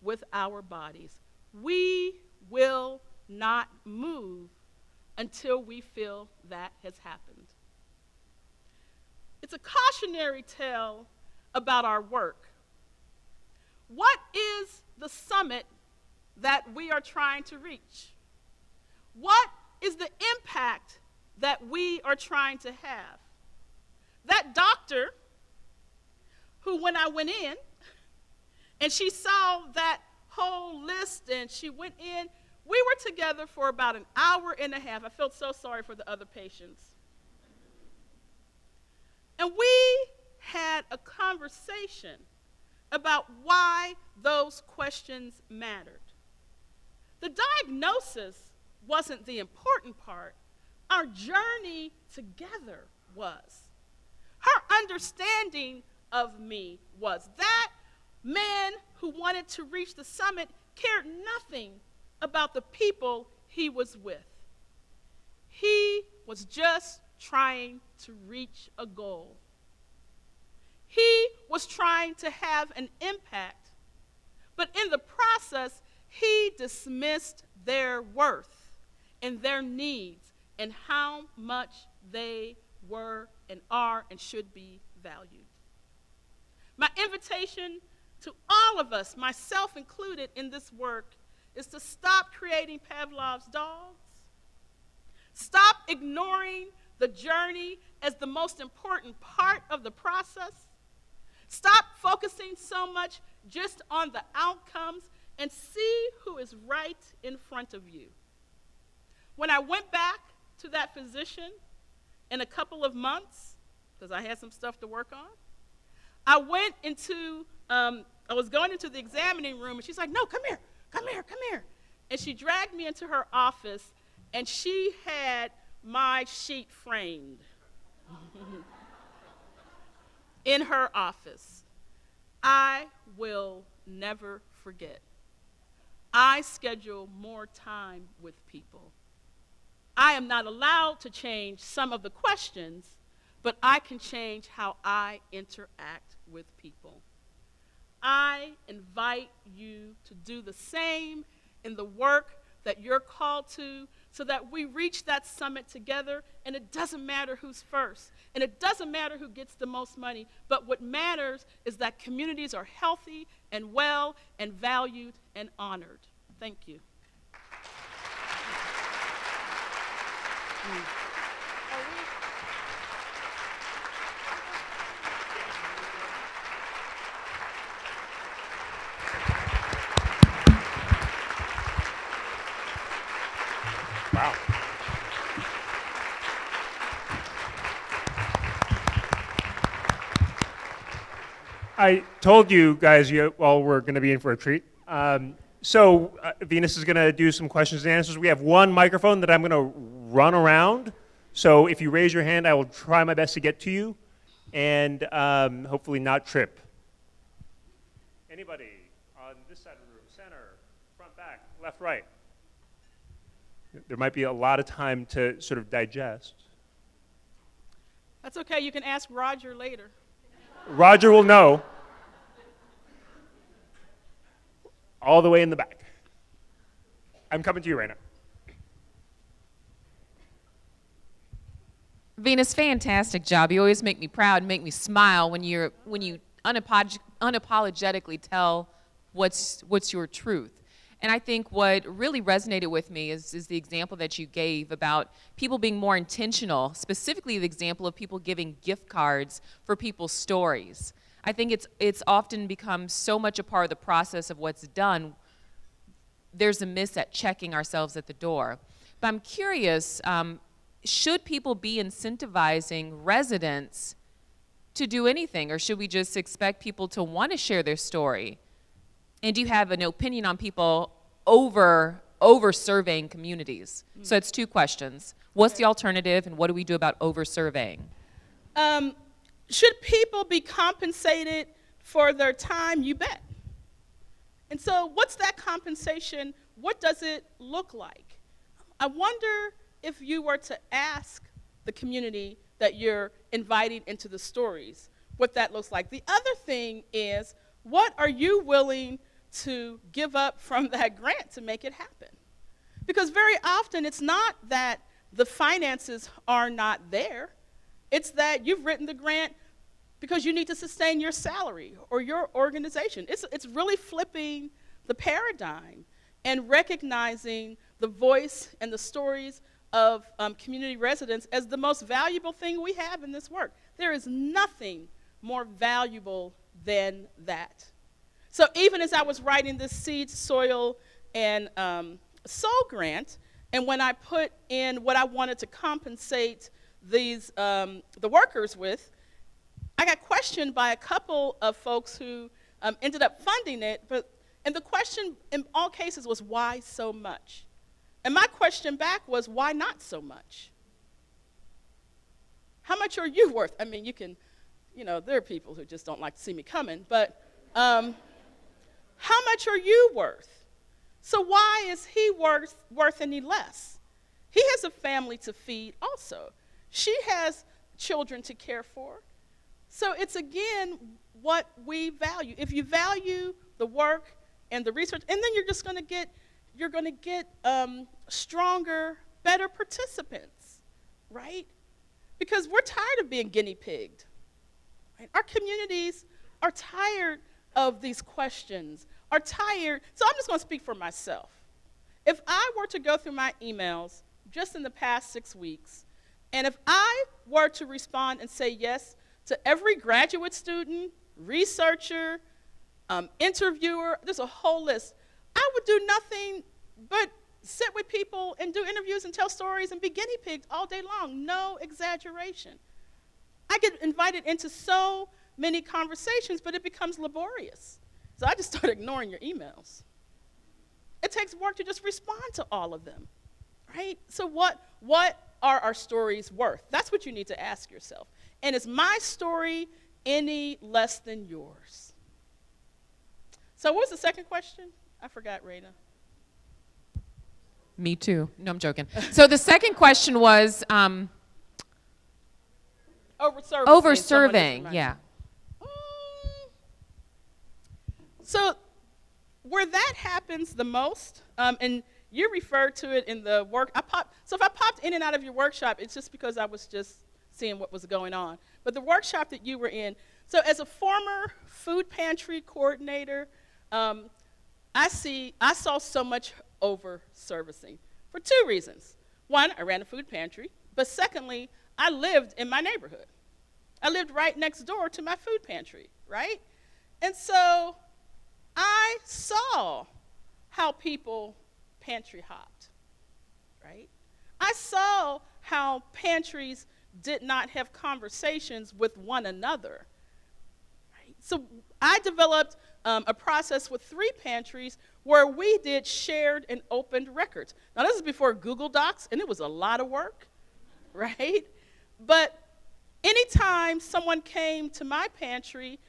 with our bodies. We will not move until we feel that has happened. It's a cautionary tale about our work. what is the summit that we are trying to reach? What is the impact that we are trying to have? That doctor who, when I went in, and she saw that whole list and she went in, we were together for about an hour and a half. I felt so sorry for the other patients. And we had a conversation about why those questions mattered. The diagnosis wasn't the important part. Our journey together was. Her understanding of me was. That man who wanted to reach the summit cared nothing about the people he was with. He was just trying to reach a goal. He was trying to have an impact, but in the process, he dismissed their worth and their needs and how much they were and are and should be valued. My invitation to all of us, myself included in this work, is to stop creating Pavlov's dogs. Stop ignoring the journey as the most important part of the process. Stop focusing so much just on the outcomes and see who is right in front of you. When I went back to that physician in a couple of months, because I had some stuff to work on, I was going into the examining room, and she's like, no, come here. And she dragged me into her office, and she had my sheet framed in her office. I will never forget. I schedule more time with people. I am not allowed to change some of the questions, but I can change how I interact with people. I invite you to do the same in the work that you're called to so that we reach that summit together, and it doesn't matter who's first, and it doesn't matter who gets the most money, but what matters is that communities are healthy and well and valued and honored. Thank you. Wow. I told you guys you all were going to be in for a treat. Venus is going to do some questions and answers. We have one microphone that I'm going to run around. So if you raise your hand, I will try my best to get to you and hopefully not trip. Anybody on this side of the room, center, front, back, left, right? There might be a lot of time to sort of digest. That's okay. You can ask Roger later. Roger will know. All the way in the back. I'm coming to you right now. Venus, fantastic job. You always make me proud and make me smile when you unapologetically tell what's your truth. And I think what really resonated with me is the example that you gave about people being more intentional, specifically the example of people giving gift cards for people's stories. I think it's often become so much a part of the process of what's done, there's a miss at checking ourselves at the door. But I'm curious, should people be incentivizing residents to do anything, or should we just expect people to want to share their story? And do you have an opinion on people over surveying communities? So it's two questions. What's the alternative, and what do we do about over surveying? Should people be compensated for their time? You bet. And so what's that compensation? What does it look like? I wonder if you were to ask the community that you're inviting into the stories, what that looks like. The other thing is, what are you willing to give up from that grant to make it happen? Because very often it's not that the finances are not there. It's that you've written the grant, because you need to sustain your salary or your organization. It's really flipping the paradigm and recognizing the voice and the stories of community residents as the most valuable thing we have in this work. There is nothing more valuable than that. So even as I was writing this seed, soil, and soul grant, and when I put in what I wanted to compensate these the workers with, I got questioned by a couple of folks who ended up funding it, and the question in all cases was, why so much? And my question back was, why not so much? How much are you worth? I mean, there are people who just don't like to see me coming, but how much are you worth? So why is he worth any less? He has a family to feed also. She has children to care for. So it's, again, what we value. If you value the work and the research, and then you're going to get stronger, better participants, right? Because we're tired of being guinea pigged. Right? Our communities are tired of these questions, are tired. So I'm just going to speak for myself. If I were to go through my emails just in the past 6 weeks, and if I were to respond and say yes to every graduate student, researcher, interviewer, there's a whole list, I would do nothing but sit with people and do interviews and tell stories and be guinea pigged all day long. No exaggeration. I get invited into so many conversations, but it becomes laborious. So I just start ignoring your emails. It takes work to just respond to all of them, right? So what are our stories worth? That's what you need to ask yourself. And is my story any less than yours? So what was the second question? I forgot, Raina. Me too. No, I'm joking. So the second question was over-serving. Yeah. So where that happens the most, and you referred to it in the work, so if I popped in and out of your workshop, it's just because I was just seeing what was going on. But the workshop that you were in, so as a former food pantry coordinator, I saw so much over-servicing for two reasons. One, I ran a food pantry, but secondly, I lived in my neighborhood. I lived right next door to my food pantry, right? And so I saw how people pantry hopped, right? I saw how pantries did not have conversations with one another, right? So I developed a process with 3 pantries where we did shared and opened records. Now, this is before Google Docs, and it was a lot of work, right? But anytime someone came to my pantry,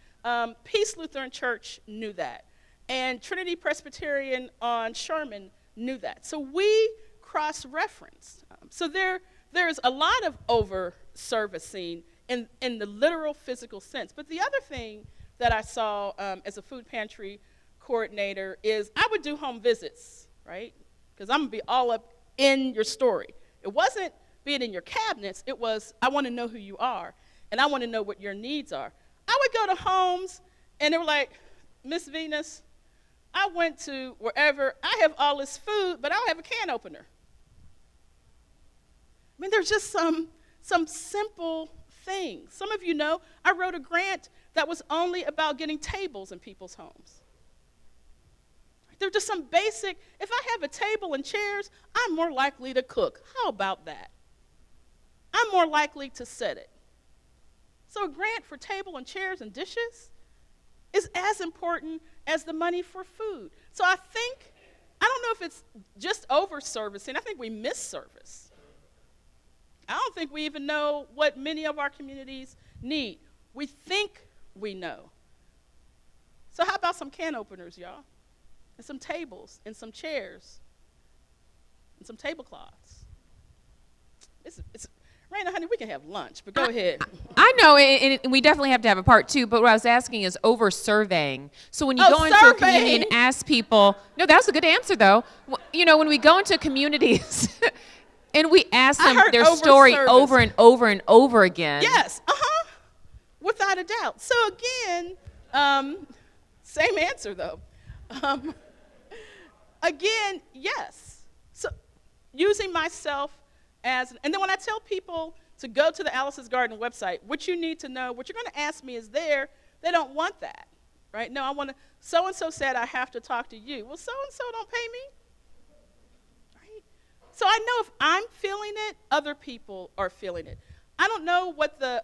Peace Lutheran Church knew that, and Trinity Presbyterian on Sherman knew that. So we cross-referenced. So there is a lot of over-servicing in the literal physical sense. But the other thing that I saw as a food pantry coordinator is I would do home visits, right? Because I'm going to be all up in your story. It wasn't being in your cabinets. It was, I want to know who you are, and I want to know what your needs are. I would go to homes, and they were like, Miss Venus, I went to wherever, I have all this food, but I don't have a can opener. I mean, there's just some simple things. Some of you know I wrote a grant that was only about getting tables in people's homes. They're just some basic, if I have a table and chairs, I'm more likely to cook. How about that? I'm more likely to set it. So a grant for table and chairs and dishes is as important as the money for food. So I don't know if it's just over-servicing. I think we miss service. I don't think we even know what many of our communities need. We think we know. So how about some can openers, y'all? And some tables, and some chairs, and some tablecloths. Raina, honey, we can have lunch, but go ahead. I know, and we definitely have to have a part 2, but what I was asking is over-surveying. So when you go into a community and ask people, no, that was a good answer, though. You know, when we go into communities and we ask them their story over and over and over again. Yes, Without a doubt. So again, same answer though. Um, Again, yes. So using myself as, and then when I tell people to go to the Alice's Garden website, what you need to know, what you're going to ask me is there, they don't want that, right? No, I want to, so-and-so said I have to talk to you. Well, so-and-so don't pay me, right? So I know if I'm feeling it, other people are feeling it. I don't know what the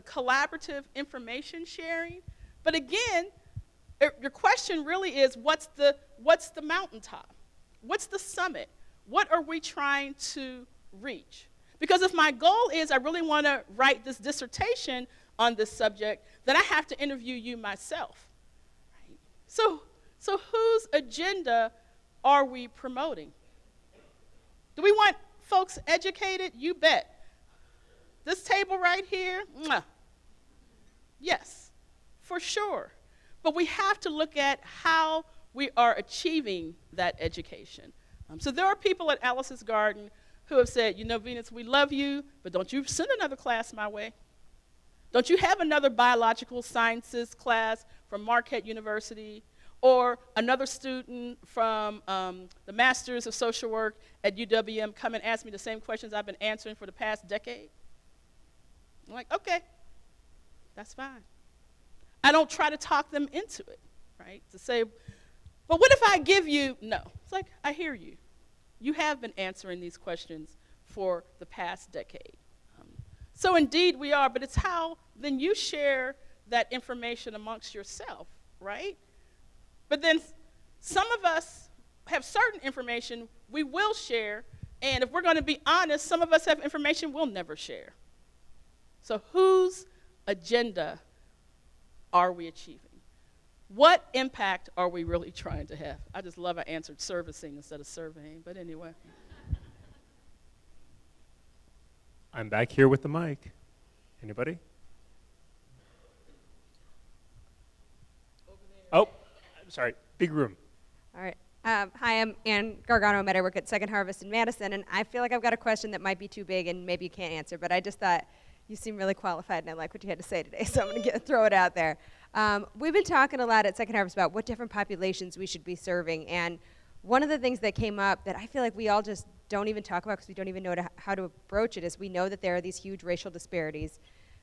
collaborative information sharing, but again, your question really is, what's the mountaintop? What's the summit? What are we trying to reach? Because if my goal is I really want to write this dissertation on this subject, then I have to interview you myself. Right? So whose agenda are we promoting? Do we want folks educated? You bet. This table right here, mwah. Yes, for sure. But we have to look at how we are achieving that education. So there are people at Alice's Garden who have said, you know, Venus, we love you, but don't you send another class my way. Don't you have another biological sciences class from Marquette University, or another student from the Masters of Social Work at UWM come and ask me the same questions I've been answering for the past decade? I'm like, okay, that's fine. I don't try to talk them into it, right? To say, but what if I give you, no. It's like, I hear you. You have been answering these questions for the past decade. So indeed we are, but it's how then you share that information amongst yourself, right? But then some of us have certain information we will share, and if we're going to be honest, some of us have information we'll never share. So whose agenda are we achieving? What impact are we really trying to have? I just love I answered servicing instead of surveying, but anyway. I'm back here with the mic. Anybody? Oh, I'm sorry, big room. All right. Hi, I'm Ann Gargano. I work at Second Harvest in Madison, and I feel like I've got a question that might be too big and maybe you can't answer, but I just thought you seem really qualified, and I like what you had to say today, so I'm going to throw it out there. We've been talking a lot at Second Harvest about what different populations we should be serving, and one of the things that came up that I feel like we all just don't even talk about because we don't even know how to approach it is we know that there are these huge racial disparities,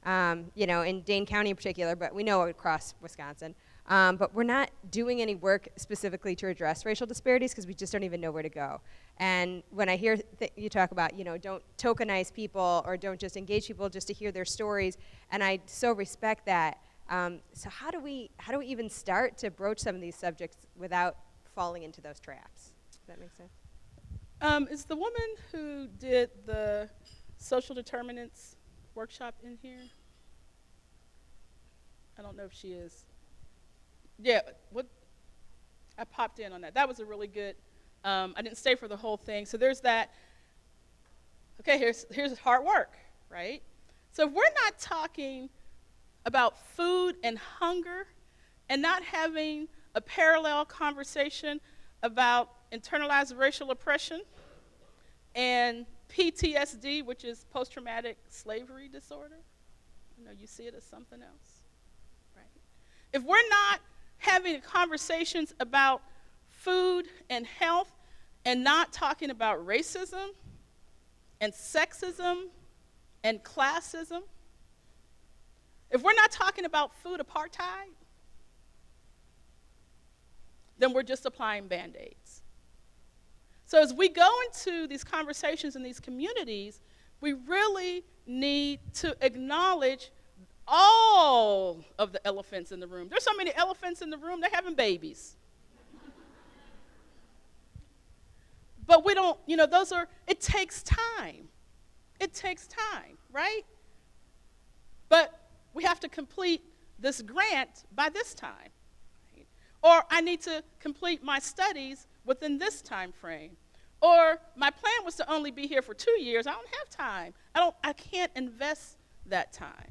in Dane County in particular, but we know across Wisconsin. But we're not doing any work specifically to address racial disparities because we just don't even know where to go. And when I hear you talk about, don't tokenize people or don't just engage people just to hear their stories, and I so respect that. So how do we even start to broach some of these subjects without falling into those traps? Does that make sense? Is the woman who did the social determinants workshop in here? I don't know if she is. Yeah, I popped in on that. That was a really good, I didn't stay for the whole thing. So there's that. Okay, here's hard work, right? So if we're not talking about food and hunger and not having a parallel conversation about internalized racial oppression and PTSD, which is post-traumatic slavery disorder, you see it as something else, right? If we're not having conversations about food and health and not talking about racism and sexism and classism, if we're not talking about food apartheid, then we're just applying Band-Aids. So as we go into these conversations in these communities, we really need to acknowledge all of the elephants in the room. There's so many elephants in the room, they're having babies. But we don't, it takes time. It takes time, right? But we have to complete this grant by this time. Right? Or I need to complete my studies within this time frame. Or my plan was to only be here for 2 years. I don't have time. I can't invest that time.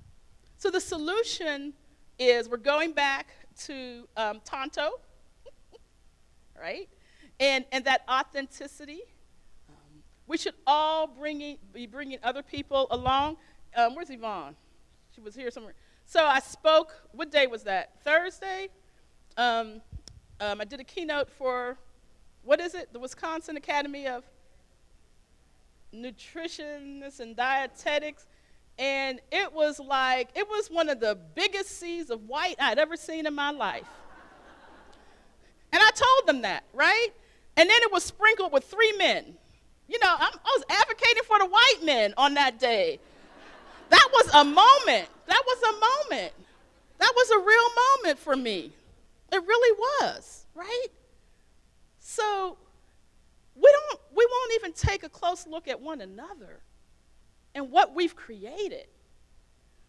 So the solution is we're going back to Tonto, right? And that authenticity. We should all be bringing other people along. Where's Yvonne? She was here somewhere. So I spoke, what day was that? Thursday? I did a keynote for, what is it? The Wisconsin Academy of Nutritionists and Dietetics. And it was one of the biggest seas of white I'd ever seen in my life. And I told them that, right? And then it was sprinkled with 3 men. You know, I was advocating for the white men on that day. That was a moment. That was a moment. That was a real moment for me. It really was, right? So we won't even take a close look at one another and what we've created.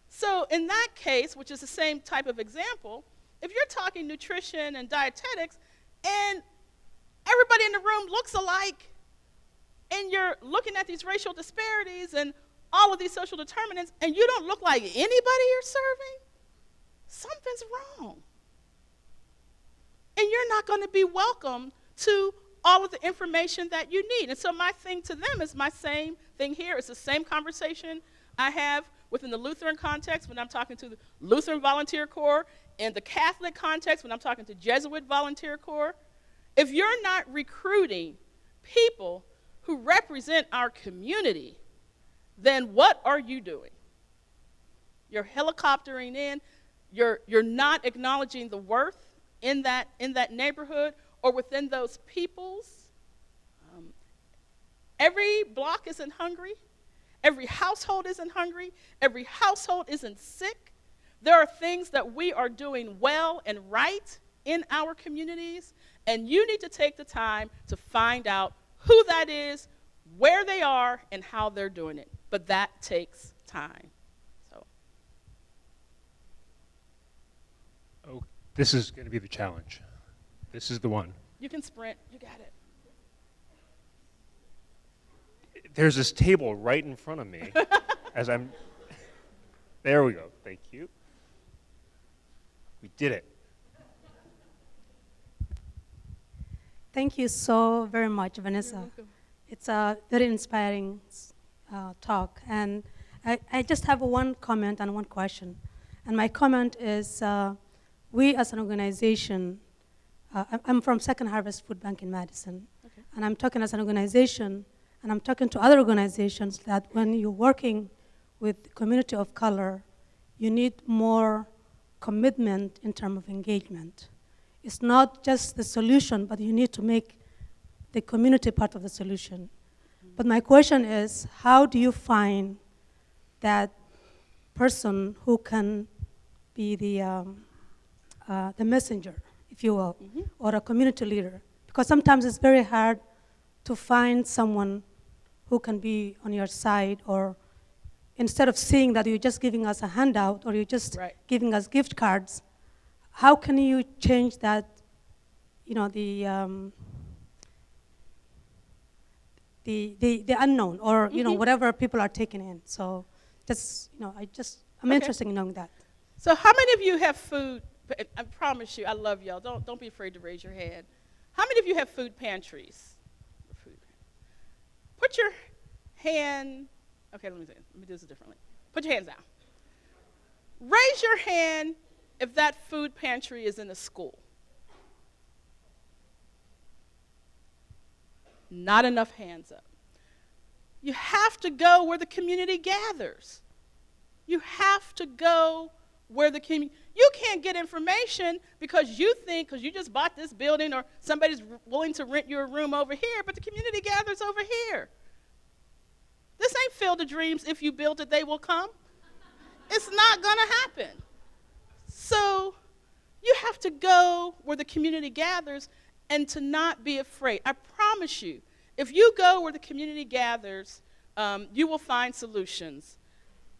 So in that case, which is the same type of example, if you're talking nutrition and dietetics and everybody in the room looks alike and you're looking at these racial disparities and all of these social determinants and you don't look like anybody you're serving, something's wrong. And you're not going to be welcome to all of the information that you need. And so my thing to them is my same thing here. It's the same conversation I have within the Lutheran context when I'm talking to the Lutheran Volunteer Corps, in the Catholic context when I'm talking to Jesuit Volunteer Corps. If you're not recruiting people who represent our community, then what are you doing? You're helicoptering in. You're not acknowledging the worth in that neighborhood or within those peoples. Every block isn't hungry. Every household isn't hungry. Every household isn't sick. There are things that we are doing well and right in our communities, and you need to take the time to find out who that is, where they are, and how they're doing it. But that takes time. So. Oh, this is going to be the challenge. This is the one. You can sprint. You got it. There's this table right in front of me as I'm. There we go. Thank you. We did it. Thank you so very much, Vanessa. You're welcome. It's a very inspiring talk. And I just have one comment and one question. And my comment is, we as an organization, I'm from Second Harvest Food Bank in Madison. Okay. And I'm talking as an organization, and I'm talking to other organizations that when you're working with community of color, you need more commitment in terms of engagement. It's not just the solution, but you need to make the community part of the solution. Mm-hmm. But my question is, how do you find that person who can be the messenger, if you will, Mm-hmm. or a community leader? Because sometimes it's very hard to find someone who can be on your side, or instead of seeing that you're just giving us a handout or you're just Right. giving us gift cards, how can you change that, the unknown, or whatever people are taking in? So just, I'm Okay. interested in knowing that. So how many of you have food? I promise you, I love y'all. Don't be afraid to raise your hand. How many of you have food pantries? Put your hand, okay, let me do this differently. Put your hands down. Raise your hand if that food pantry is in a school. Not enough hands up. You have to go where the community gathers. You have to go where the community, you can't get information because you just bought this building or somebody's willing to rent you a room over here, but the community gathers over here. This ain't Field of Dreams. If you build it, they will come. It's not gonna happen. So you have to go where the community gathers and to not be afraid. I promise you, if you go where the community gathers, you will find solutions.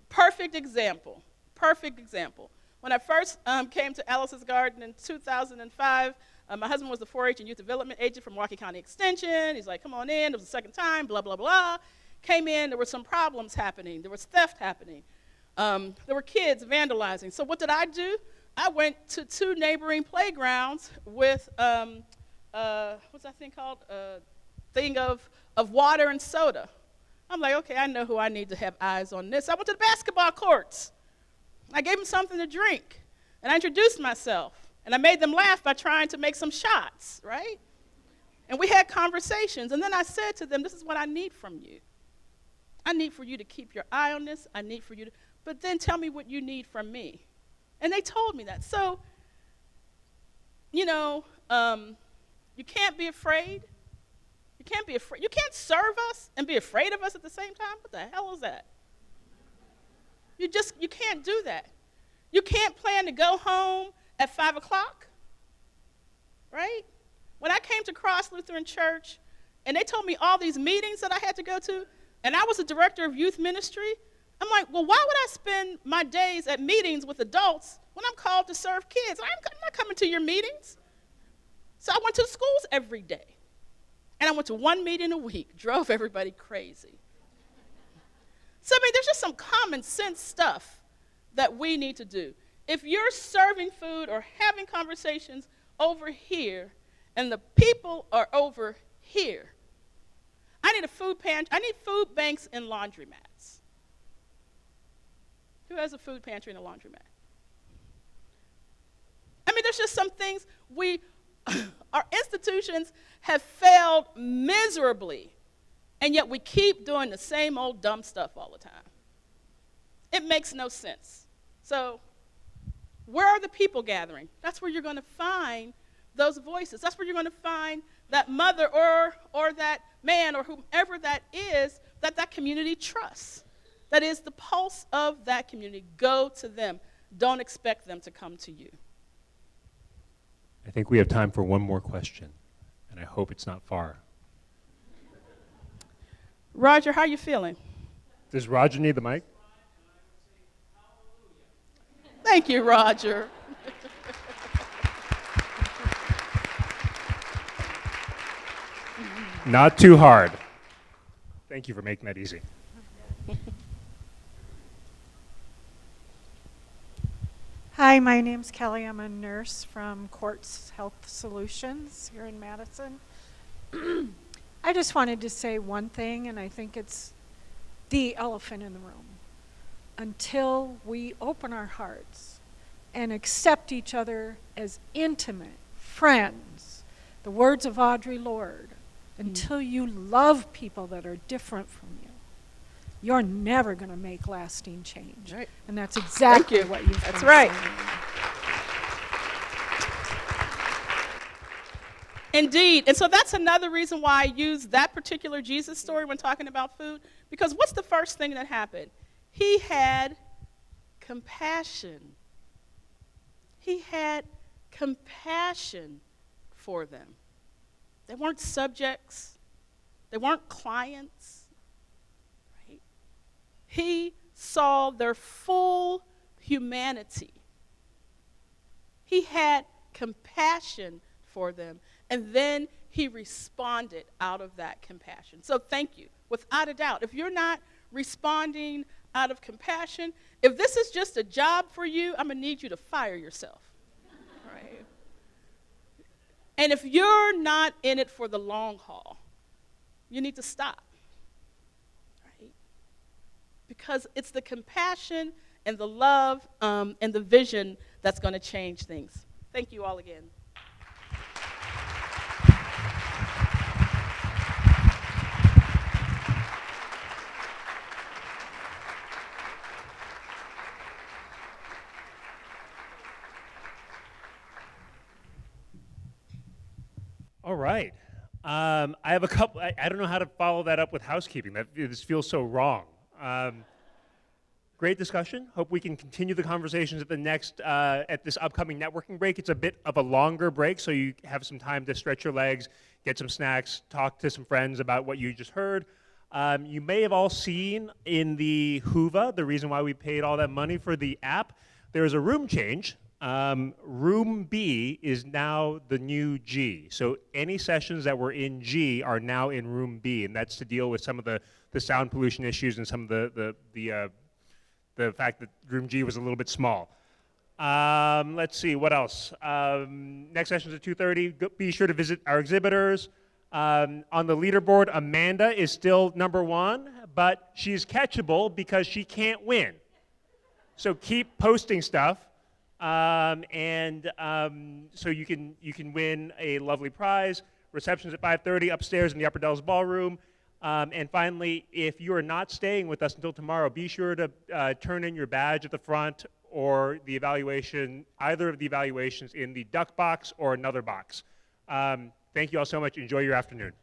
Perfect example. When I first came to Alice's Garden in 2005, my husband was the 4-H and youth development agent from Milwaukee County Extension. He's like, come on in. It was the second time, blah, blah, blah. Came in, there were some problems happening. There was theft happening. There were kids vandalizing. So what did I do? I went to 2 neighboring playgrounds with, what's that thing called? Thing of water and soda. I'm like, okay, I know who I need to have eyes on this. I went to the basketball courts. I gave them something to drink, and I introduced myself, and I made them laugh by trying to make some shots, right? And we had conversations, and then I said to them, this is what I need from you. I need for you to keep your eye on this. I need for you to, but then tell me what you need from me. And they told me that. So, you can't be afraid. You can't be afraid. You can't serve us and be afraid of us at the same time. What the hell is that? You can't do that. You can't plan to go home at 5 o'clock, right? When I came to Cross Lutheran Church, and they told me all these meetings that I had to go to, and I was a director of youth ministry, I'm like, well, why would I spend my days at meetings with adults when I'm called to serve kids? I'm not coming to your meetings. So I went to schools every day. And I went to one meeting a week, drove everybody crazy. So, there's just some common sense stuff that we need to do. If you're serving food or having conversations over here, and the people are over here, I need a food pantry. I need food banks and laundromats. Who has a food pantry and a laundromat? There's just some things our institutions have failed miserably, and yet we keep doing the same old dumb stuff all the time. It makes no sense. So, where are the people gathering? That's where you're going to find those voices. That's where you're going to find that mother or that man or whomever that is that community trusts. That is the pulse of that community. Go to them. Don't expect them to come to you. I think we have time for one more question, and I hope it's not far. Roger, how are you feeling? Does Roger need the mic? Thank you, Roger. Not too hard. Thank you for making that easy. Hi, my name's Kelly. I'm a nurse from Quartz Health Solutions here in Madison. I just wanted to say one thing, and I think it's the elephant in the room. Until we open our hearts and accept each other as intimate friends, the words of Audre Lorde, until you love people that are different from you, you're never going to make lasting change. Right. And that's exactly what you've That's been right. saying. Indeed. And so that's another reason why I use that particular Jesus story when talking about food. Because what's the first thing that happened? He had compassion. He had compassion for them. They weren't subjects. They weren't clients. Right? He saw their full humanity. He had compassion for them. And then he responded out of that compassion. So thank you. Without a doubt, if you're not responding out of compassion, if this is just a job for you, I'm going to need you to fire yourself. Right? And if you're not in it for the long haul, you need to stop. Right? Because it's the compassion and the love and the vision that's going to change things. Thank you all again. All right. I have a couple. I don't know how to follow that up with housekeeping. This feels so wrong. Great discussion. Hope we can continue the conversations at this upcoming networking break. It's a bit of a longer break, so you have some time to stretch your legs, get some snacks, talk to some friends about what you just heard. You may have all seen in the Whova, the reason why we paid all that money for the app, there is a room change. Room B is now the new G. So any sessions that were in G are now in room B, and that's to deal with some of the sound pollution issues and some of the fact that room G was a little bit small. Let's see, what else? Next session is at 2:30. Be sure to visit our exhibitors. On the leaderboard, Amanda is still number one, but she's catchable because she can't win. So keep posting stuff, so you can win a lovely prize. Reception's at 5:30 upstairs in the Upper Dells Ballroom. And finally, if you are not staying with us until tomorrow, be sure to turn in your badge at the front or the evaluation, either of the evaluations in the duck box or another box. Thank you all so much. Enjoy your afternoon.